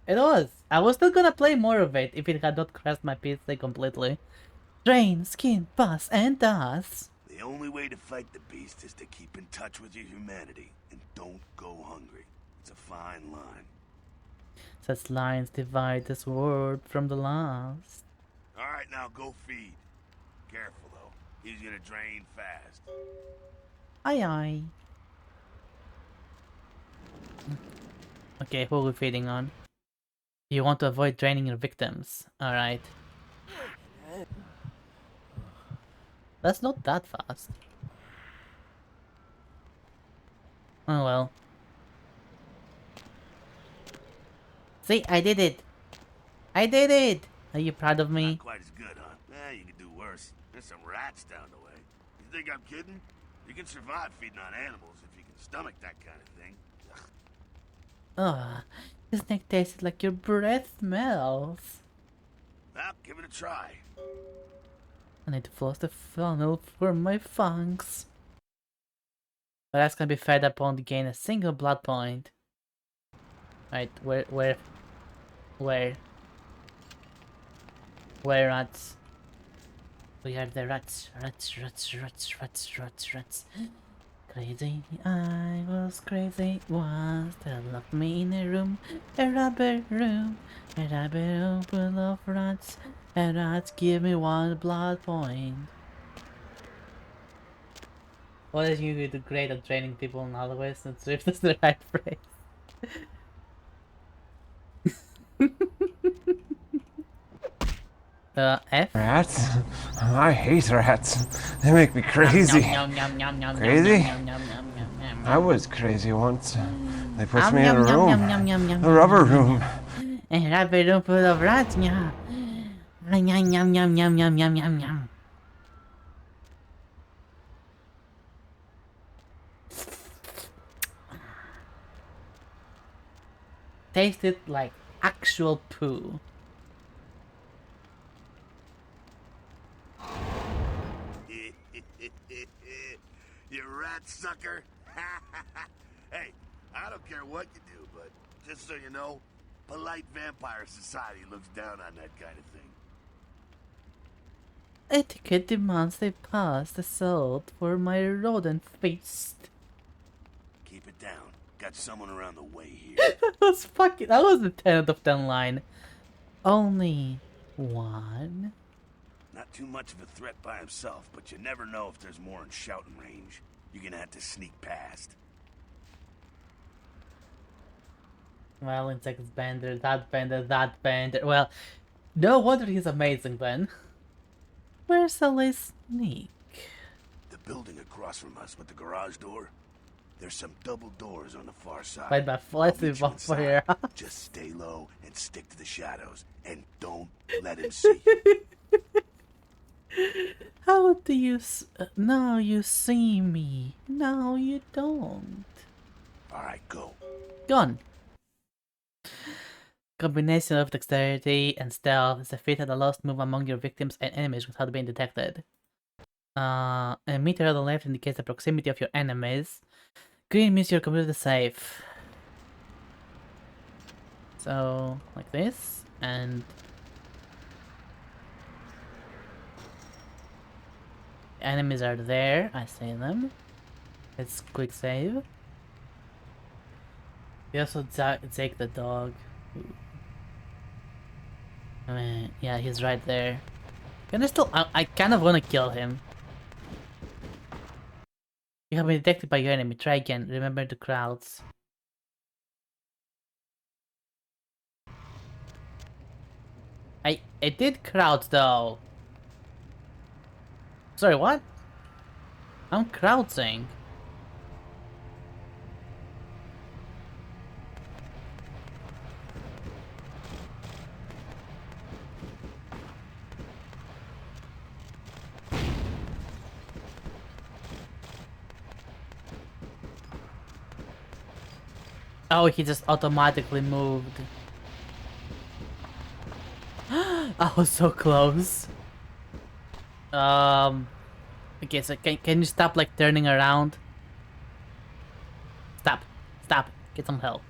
It was! I was still gonna play more of it if it had not crashed my PC completely. Drain, skin, bust, and dust. The only way to fight the beast is to keep in touch with your humanity and don't go hungry. It's a fine line. Such lines divide this world from the last. Alright, now go feed. Careful though. He's gonna drain fast. Aye aye. Okay, who are we feeding on? You want to avoid draining your victims. Alright. That's not that fast. Oh well. See, I did it! I did it! Are you proud of me? Not quite as good, huh? Eh, you could do worse. There's some rats down the way. You think I'm kidding? You can survive feeding on animals if you can stomach that kind of thing. Ugh, this neck tasted like your breath smells. Well, give it a try. I need to floss the funnel for my funks. But that's gonna be fed up on to gain a single blood point. Right, where rats? We are the rats. Crazy, I was crazy once. They locked me in a room, a rubber room full of rats. And rats give me 1 blood point. What is you do great at training people in other ways? Let's see if that's the right phrase. F? Rats? I hate rats. They make me crazy. Crazy? I was crazy once. They put me in a room. A rubber room. A rubber room full of rats, yeah. Yum. Tasted like actual poo. You rat sucker. Hey, I don't care what you do, but just so you know, polite vampire society looks down on that kind of thing. Etiquette demands they pass the salt for my rodent feast. Keep it down. Got someone around the way here. That was a 10 out of 10 line. Only one? Not too much of a threat by himself, but you never know if there's more in shouting range. You're gonna have to sneak past. Well, insects bender, that bender. Well, no wonder he's amazing then. Where shall I sneak? The building across from us with the garage door. There's some double doors on the far side. Wait, but let's I'll meet move you on for here. Just stay low and stick to the shadows, and don't let him see you. How do you now you see me. No, you don't. Alright, go. Gone. Combination of dexterity and stealth is a feat that allows to move among your victims and enemies without being detected. A meter on the left indicates the proximity of your enemies. Green means you're completely safe. So, like this, and enemies are there, I see them. Let's quick save. We also take the dog. I mean, yeah, he's right there. Can I still? I kind of want to kill him. You have been detected by your enemy. Try again. Remember the crowds. I did crowds though. Sorry, what? I'm crouching. Oh, he just automatically moved. I was so close. Okay, so can you stop like turning around? Stop. Stop. Get some help.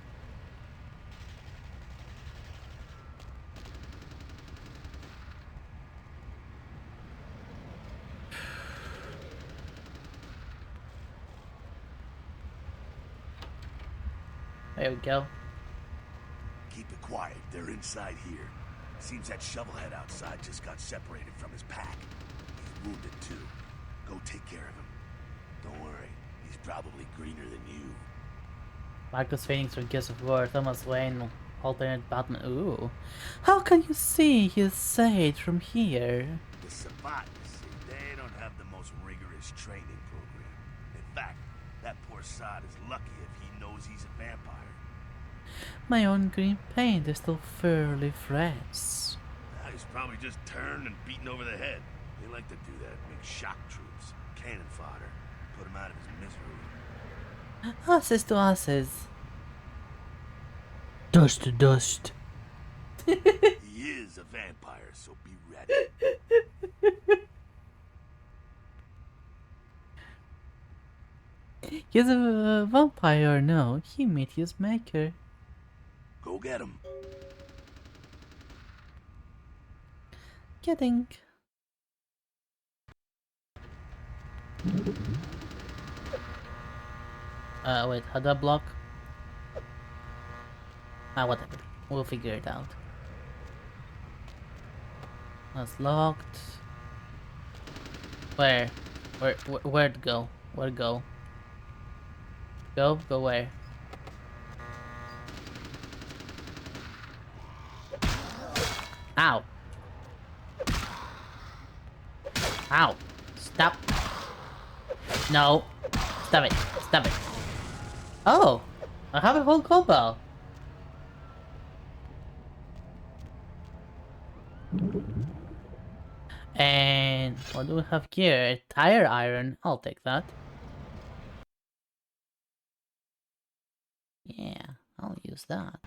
There we go. Keep it quiet. They're inside here. Seems that shovelhead outside just got separated from his pack. He's wounded too. Go take care of him. Don't worry. He's probably greener than you. Marcus Phoenix for Gears of War, Thomas Wayne, alternate Batman. Ooh. How can you see his side from here? The Savant, you see, they don't have the most rigorous training program. In fact, that poor sod is lucky if he knows he's a vampire. My own green paint is still fairly fresh. He's probably just turned and beaten over the head. They like to do that, make shock troops, cannon fodder, put him out of his misery. Asses to asses. Dust to dust. He is a vampire, so be ready. He's a vampire, no. He met his maker. Go get him. Kidding. Wait, how do I block? Whatever. We'll figure it out. That's locked. Where to go? Where to go? Go where? Ow. Ow. Stop. No. Stop it. Stop it. Oh. I have a whole combo. And what do we have here? Tire iron. I'll take that. Yeah, I'll use that.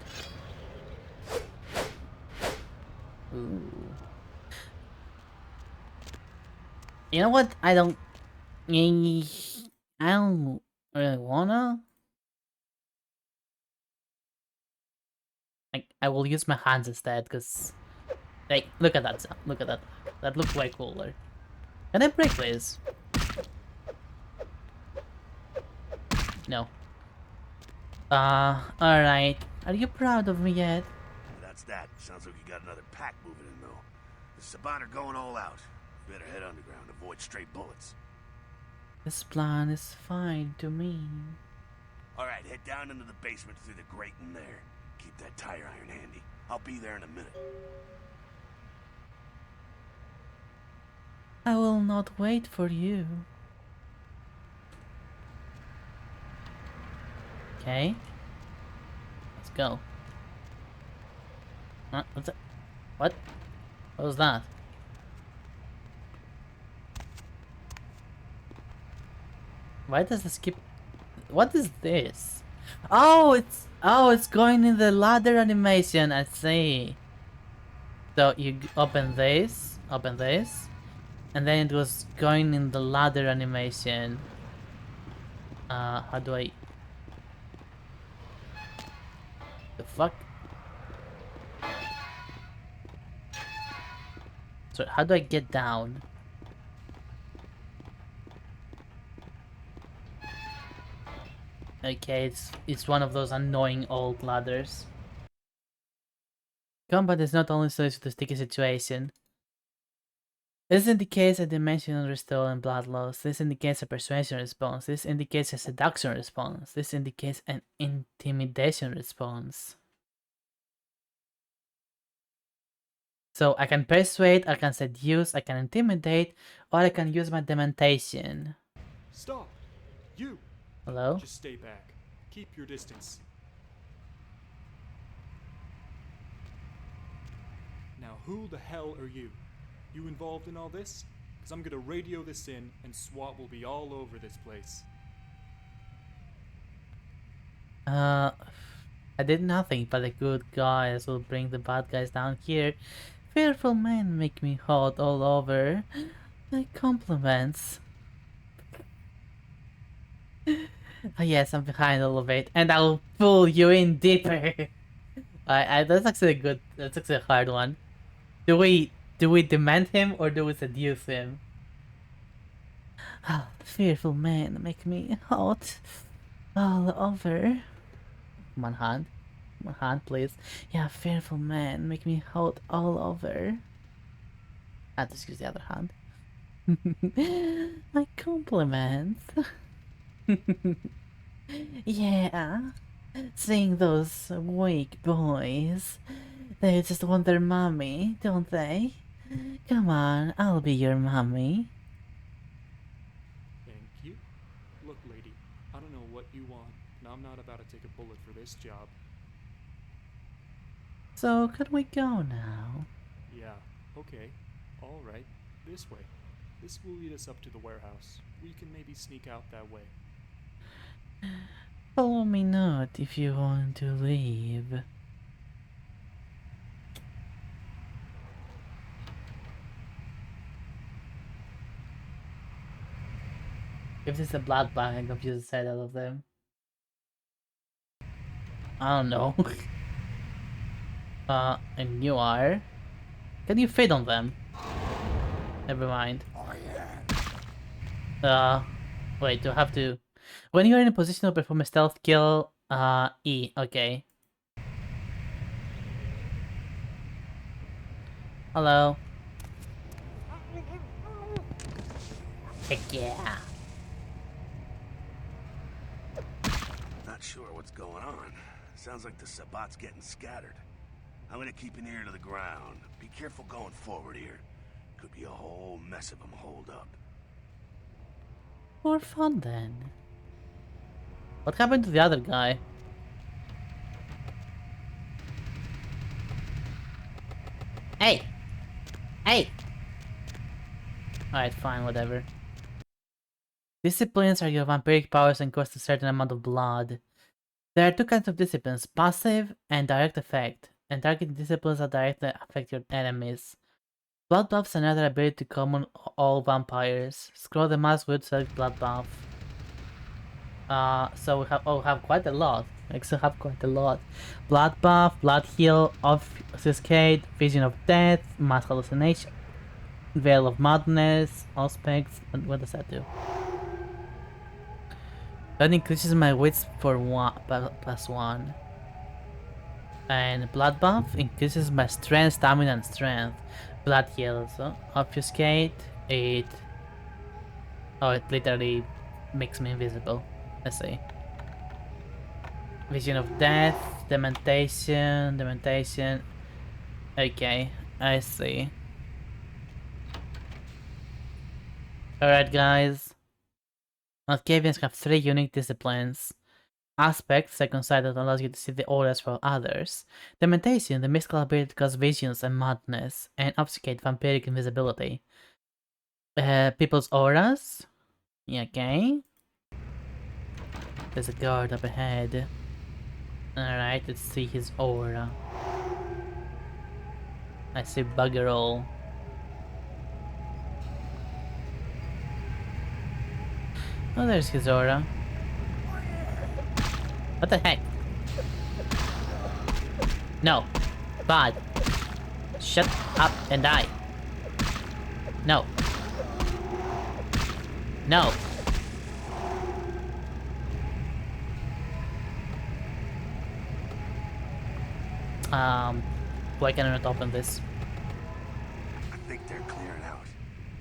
Ooh. You know what? I don't really wanna. I will use my hands instead, because like, look at that sound. Look at that. That looks way cooler. Can I break this? No. Alright. Are you proud of me yet? That's that. Sounds like you got another pack moving in, though. The Saban are going all out. Better head underground, avoid stray bullets. This plan is fine to me. Alright, head down into the basement through the grate in there. Keep that tire iron handy. I'll be there in a minute. I will not wait for you. Okay. Let's go. What's that? What? What was that? Why does this keep... What is this? Oh, it's going in the ladder animation. I see. So you open this, and then it was going in the ladder animation. How do I... The fuck? So how do I get down? Okay, it's one of those annoying old ladders. Combat is not only such a sticky situation. This indicates a dimensional restore and blood loss. This indicates a persuasion response. This indicates a seduction response. This indicates an intimidation response. So I can persuade, I can seduce, I can intimidate, or I can use my dementation. Stop! You! Hello? Just stay back. Keep your distance. Now who the hell are you? You involved in all this? Because I'm gonna radio this in and SWAT will be all over this place. I did nothing, but the good guys will bring the bad guys down here. Fearful men make me hot all over. My compliments. Oh yes, I'm behind all of it, and I'll pull you in deeper. That's actually a good. That's actually a hard one. Do we demand him or do we seduce him? Fearful men make me hot all over. One hand. One hand, please. Yeah, fearful men make me hot all over. I'll just use the other hand. My compliments. Yeah. Seeing those weak boys. They just want their mommy, don't they? Come on, I'll be your mommy. Thank you. Look, lady, I don't know what you want, and I'm not about to take a bullet for this job. So, can we go now? Yeah, okay. Alright, this way. This will lead us up to the warehouse. We can maybe sneak out that way. Follow me not if you want to leave. If this is a blood bag, I'm confused the set out of them. I don't know. And you are? Can you fit on them? Never mind. Wait, do I have to... When you're in a position to perform a stealth kill, E, okay. Hello. Heck yeah. Not sure what's going on. Sounds like the Sabbat's getting scattered. I'm gonna keep an ear to the ground. Be careful going forward here. Could be a whole mess of them holed up. More fun then. What happened to the other guy? Hey! Hey! Alright, fine, whatever. Disciplines are your vampiric powers and cost a certain amount of blood. There are two kinds of disciplines, passive and direct effect, and targeting disciplines that directly affect your enemies. Blood buffs are another ability common all vampires. Scroll the mouse wheel to select blood buff. So we have quite a lot. We actually have quite a lot. Blood buff, blood heal, obfuscate, vision of death, mass hallucination, veil of madness, aspects, and what does that do? That increases my wits for +1. And blood buff increases my strength, stamina, and strength. Blood heal, so obfuscate, it literally makes me invisible. Let's see. Vision of death, dementation. Okay, I see. Alright guys. Malkavians have 3 unique disciplines. Aspect, second sight that allows you to see the auras for others. Dementation, the mystical ability to cause visions and madness. And obfuscate, vampiric invisibility. People's auras. Yeah, okay. There's a guard up ahead. Alright, let's see his aura. I see bugger all. Oh, there's his aura. What the heck? No. Bad. Shut up and die. No. No. Why can I not open this? I think they're clearing out.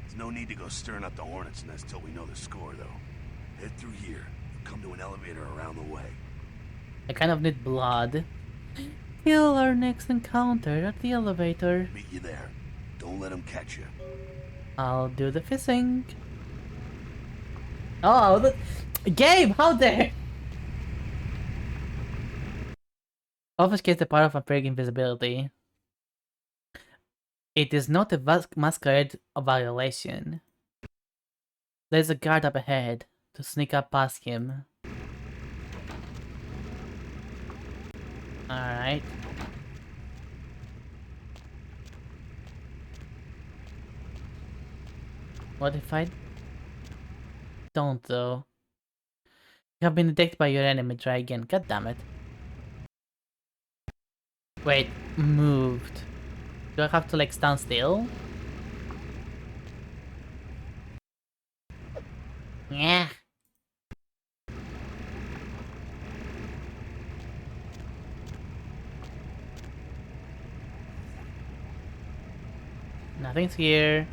There's no need to go stirring up the hornet's nest till we know the score, though. Head through here. Come to an elevator around the way. I kind of need blood. Till our next encounter at the elevator. Meet you there. Don't let them catch you. I'll do the fishing. Oh, Gabe, how dare! Obfuscates the power of vampiric invisibility. It is not a masquerade violation. There's a guard up ahead to sneak up past him. Alright. What if I don't though? You have been detected by your enemy. Try again. God damn it. Wait, moved. Do I have to like stand still? Yeah. Nothing's here.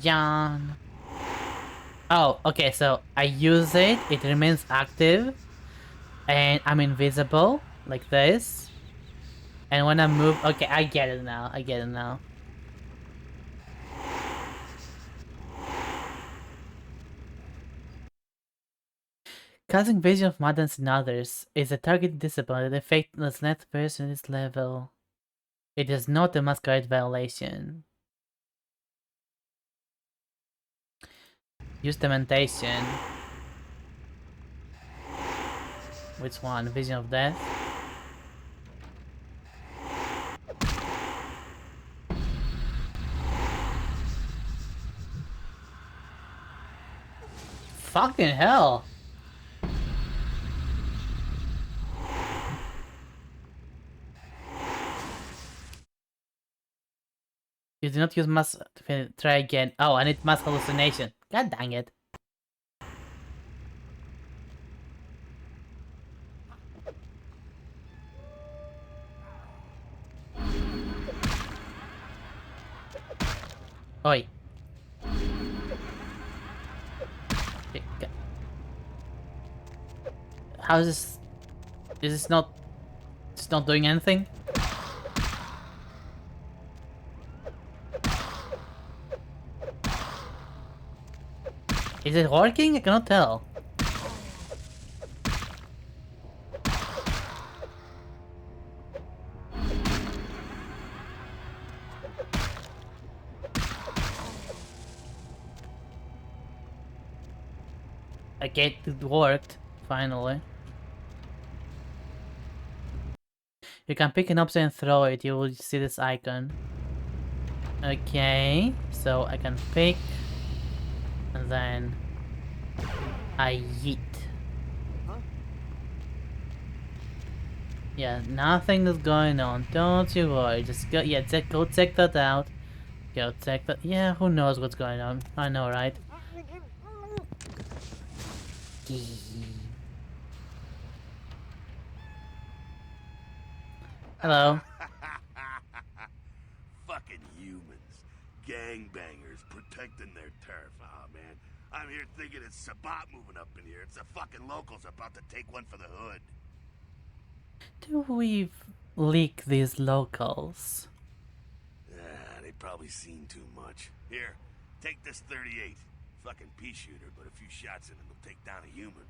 John. Oh, okay, so I use it, it remains active, and I'm invisible, like this. And when I move, okay, I get it now, I get it now. Causing vision of madness in others is a target discipline that affects the net person is level. It is not a masquerade violation. Use dementation. Which one? Vision of death? Fucking hell! You do not use mass. Try again. Oh, I need mass hallucination. God dang it. Oi. How is this? Is this not? It's not doing anything? Is it working? I cannot tell. Okay, it worked. Finally. You can pick an object and throw it. You will see this icon. Okay, so I can pick. And then I yeet. Yeah, nothing is going on. Don't you worry. Just go. Yeah, go check that out. Go check that. Yeah, who knows what's going on? I know, right? Hello. Fucking humans. Gangbangers protecting their turf. Oh, man. I'm here thinking it's Sabat moving up in here. It's the fucking locals about to take one for the hood. Do we leak these locals? They probably seen too much. Here, take this 38. Fucking pea shooter, but a few shots in it will take down a human.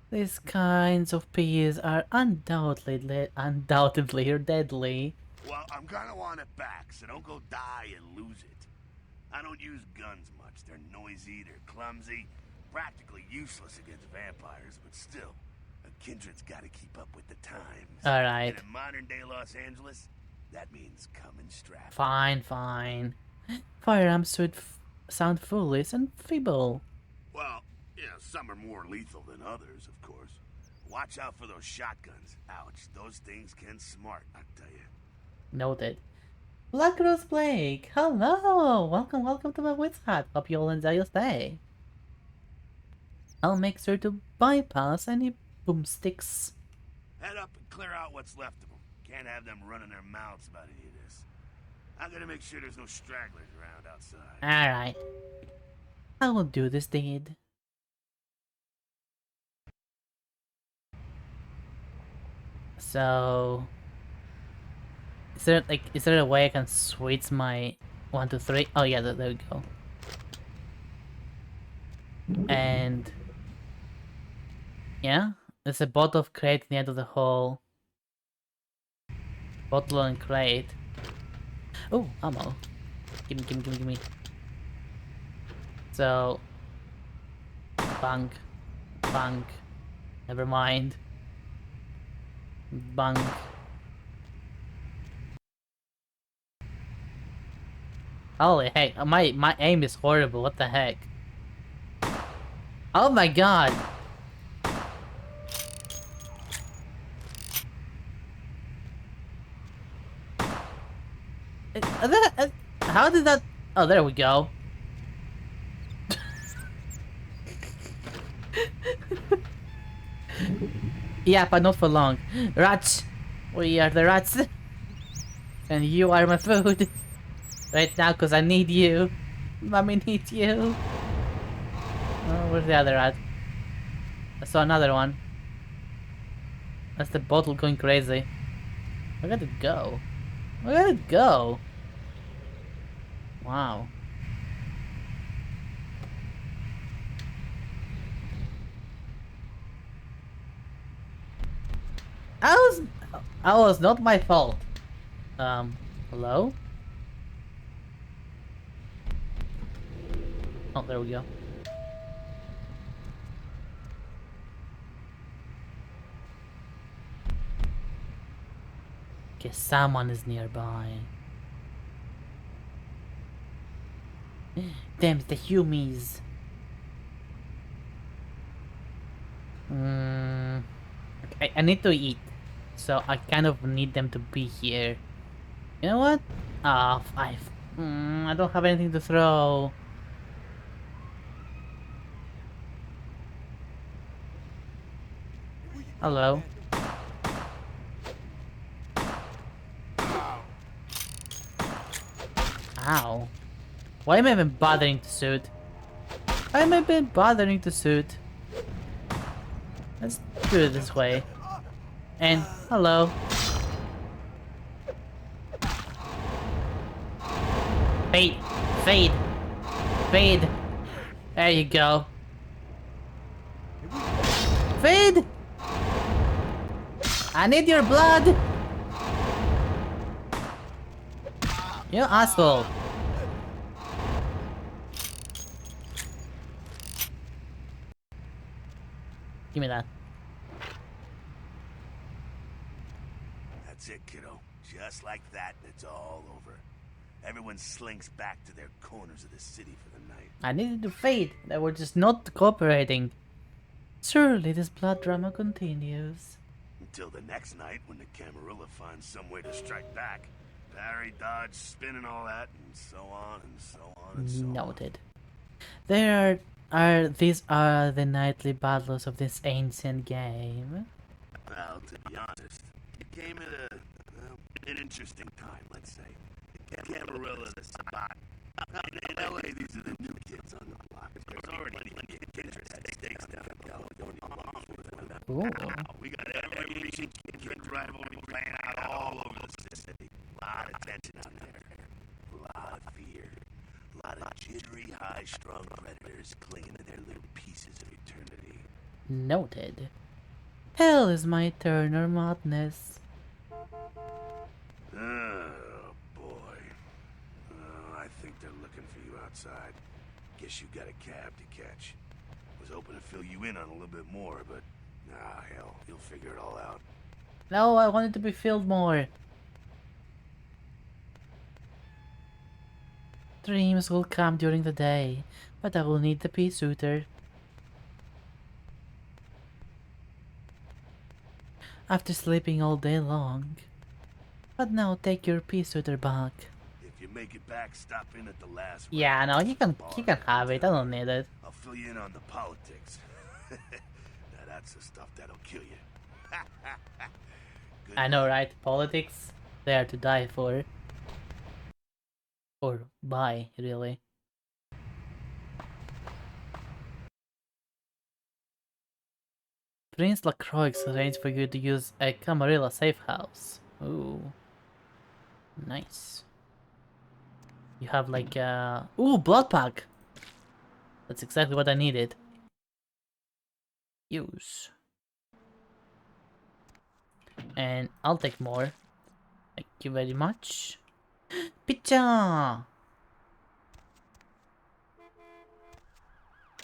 These kinds of peas are undoubtedly deadly. Well, I'm gonna want it back, so don't go die and lose it. I don't use guns much. They're noisy, they're clumsy, practically useless against vampires, but still, a kindred's gotta keep up with the times. Alright. And in modern-day Los Angeles, that means coming strapped. Fine, fine. Firearms should sound foolish and feeble. Well, yeah, some are more lethal than others, of course. Watch out for those shotguns. Ouch, those things can smart, I tell you. Noted. Black Rose Blake, hello! Welcome to my Witch Hut. Hope you all enjoy your stay. I'll make sure to bypass any boomsticks. Head up and clear out what's left of them. Can't have them running their mouths about any of this. I'm gonna make sure there's no stragglers around outside. Alright. I will do this deed. So... Is there a way I can switch my 1, 2, 3? Oh yeah, there we go. And... yeah? There's a bottle of crate at the end of the hall. Bottle and crate. Oh, ammo. Gimme, gimme, gimme, gimme. So... Bunk. Bunk. Never mind. Bunk. Holy heck, my aim is horrible, what the heck? Oh my god! How did that... Oh, there we go. Yeah, but not for long. Rats! We are the rats. And you are my food. Right now, because I need you. Mommy needs you. Oh, where's the other rat? I saw another one. That's the bottle going crazy. Where did it go? Where did it go? Wow. I was not my fault. Hello? Oh, there we go. Okay, someone is nearby. Damn, it's the Humies. I need to eat. So I kind of need them to be here. You know what? Ah, 5. I don't have anything to throw. Hello. Ow. Why am I even bothering to shoot? Why am I even bothering to shoot? Let's do it this way. And hello. Fade. Fade. Fade. There you go. Fade! I need your blood! You asshole. Give me that. That's it, kiddo. Just like that, it's all over. Everyone slinks back to their corners of the city for the night. I needed to fade. They were just not cooperating. Surely this blood drama continues. Until the next night when the Camarilla finds some way to strike back. Parry, dodge, spin and all that, and so on and so on and so on. Noted. These are the nightly battles of this ancient game. Well, to be honest, it came at an interesting time, let's say. The Camarilla, the spot. In LA, these are the new kids on the block. There's already plenty of kids at stakes down in California. Ooh. We got every recent kid rivalry playing out all over the city. A lot of tension out there. A lot of fear. A lot of jittery, high-strung predators clinging to their little pieces of eternity. Noted. Hell is my turn or madness. Oh, boy. I think they're looking for you outside. Guess you got a cab to catch. Was hoping to fill you in on a little bit more, but hell, you'll figure it all out. No, I wanted to be filled more. Dreams will come during the day, but I will need the pea shooter. After sleeping all day long. But now take your pea shooter back. If you make it back, stop in at the last Yeah, round. no, you can have it. I don't need it. I'll fill you in on the politics. Now that's the stuff that'll kill you. Good I know, luck. right? Politics, they are to die for. Or by, really. Prince Lacroix arranged for you to use a Camarilla safe house. Ooh. Nice. You have like ooh, blood pack! That's exactly what I needed. Use. And I'll take more. Thank you very much. Pizza!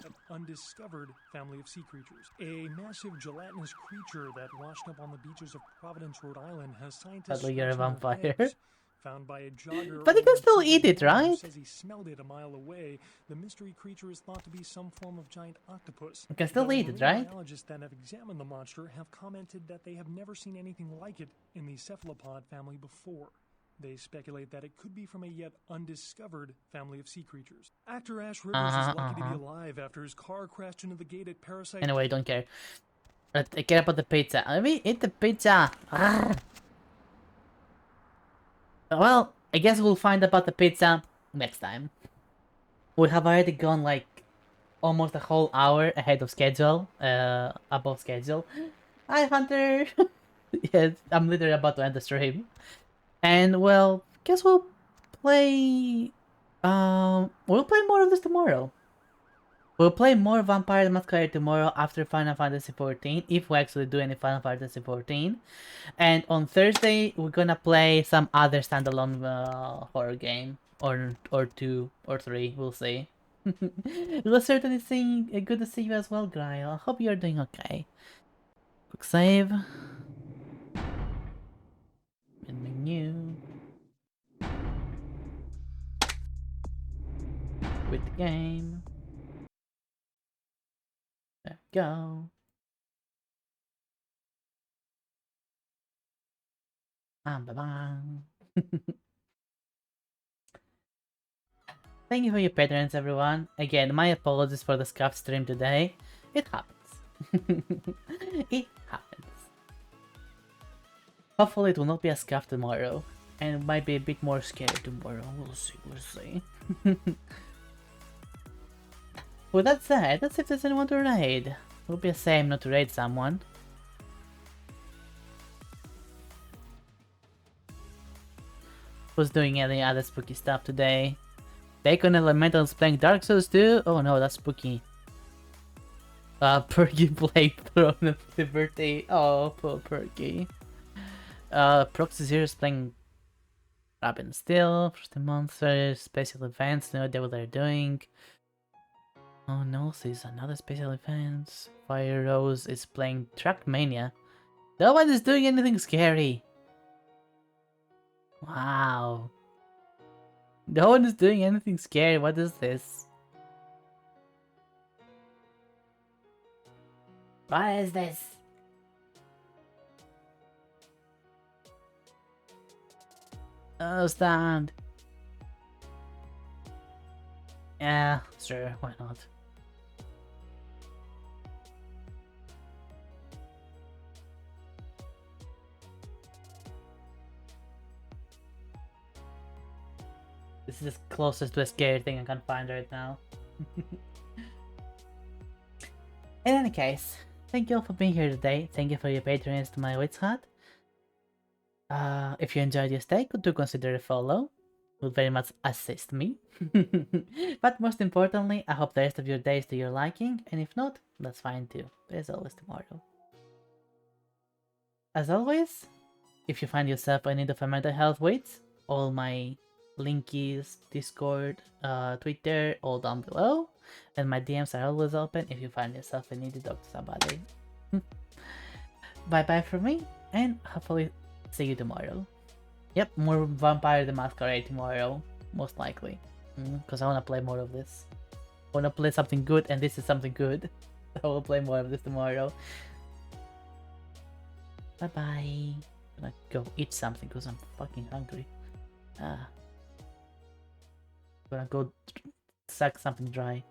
An undiscovered family of sea creatures. A massive gelatinous creature that washed up on the beaches of Providence, Rhode Island, has scientists But you're a scratching their vampire. heads. Found by a jogger. But you can over still Tuesday eat it, morning who right? Says he smelled it a mile away. The mystery creature is thought to be some form of giant octopus. You can still Though eat it, marine right? biologists that have examined the monster have commented that they have never seen anything like it in the cephalopod family before. They speculate that it could be from a yet undiscovered family of sea creatures. Actor Ash Rivers is lucky to be alive after his car crashed into the gate at Parasite. Anyway, don't care. I care about the pizza. Let me eat the pizza. Well, I guess we'll find about the pizza next time. We have already gone like almost a whole hour ahead of schedule. Above schedule. Hi, Hunter. Yes, I'm literally about to end the stream. And well, guess we'll play more of this tomorrow. We'll play more Vampire the Masquerade tomorrow after Final Fantasy XIV, if we actually do any Final Fantasy XIV. And on Thursday, we're gonna play some other standalone horror game, or two, or three, we'll see. It was certainly good to see you as well, Grail. I hope you're doing okay. Quick save. Menu. With the game. There we go. Bye-bye. Thank you for your patrons, everyone. Again, my apologies for the scuffed stream today. It happens. It happens. Hopefully it will not be as scuffed tomorrow. And it might be a bit more scary tomorrow. We'll see. With that said, let's see if there's anyone to raid. It would be a shame not to raid someone. Who's doing any other spooky stuff today? Bacon Elemental's playing Dark Souls too? Oh no, that's spooky. Perky playing Throne of Liberty. Oh, poor Perky. Proxy Zero's playing Robin Still, Frosty Monsters, Special Events, no idea what they're doing. Oh no, there's another Special Events. Fire Rose is playing Trackmania. No one is doing anything scary. Wow. No one is doing anything scary. What is this? What is this? Oh, stand. Yeah, sure, why not? This is the closest to a scary thing I can find right now. In any case, thank you all for being here today. Thank you for your patrons to my Wits Hut. If you enjoyed your stay, do consider a follow. It would very much assist me. But most importantly, I hope the rest of your day is to your liking, and if not, that's fine too. There's always tomorrow. As always, if you find yourself in need of a mental health weights, all my linkies, Discord, Twitter, all down below, and my DMs are always open if you find yourself in need to talk to somebody. Bye bye from me, and hopefully see you tomorrow. Yep, more Vampire the Masquerade tomorrow, most likely. Because I want to play more of this. I want to play something good, and this is something good. I will play more of this tomorrow. Bye bye. I'm gonna go eat something because I'm fucking hungry. I'm gonna go suck something dry.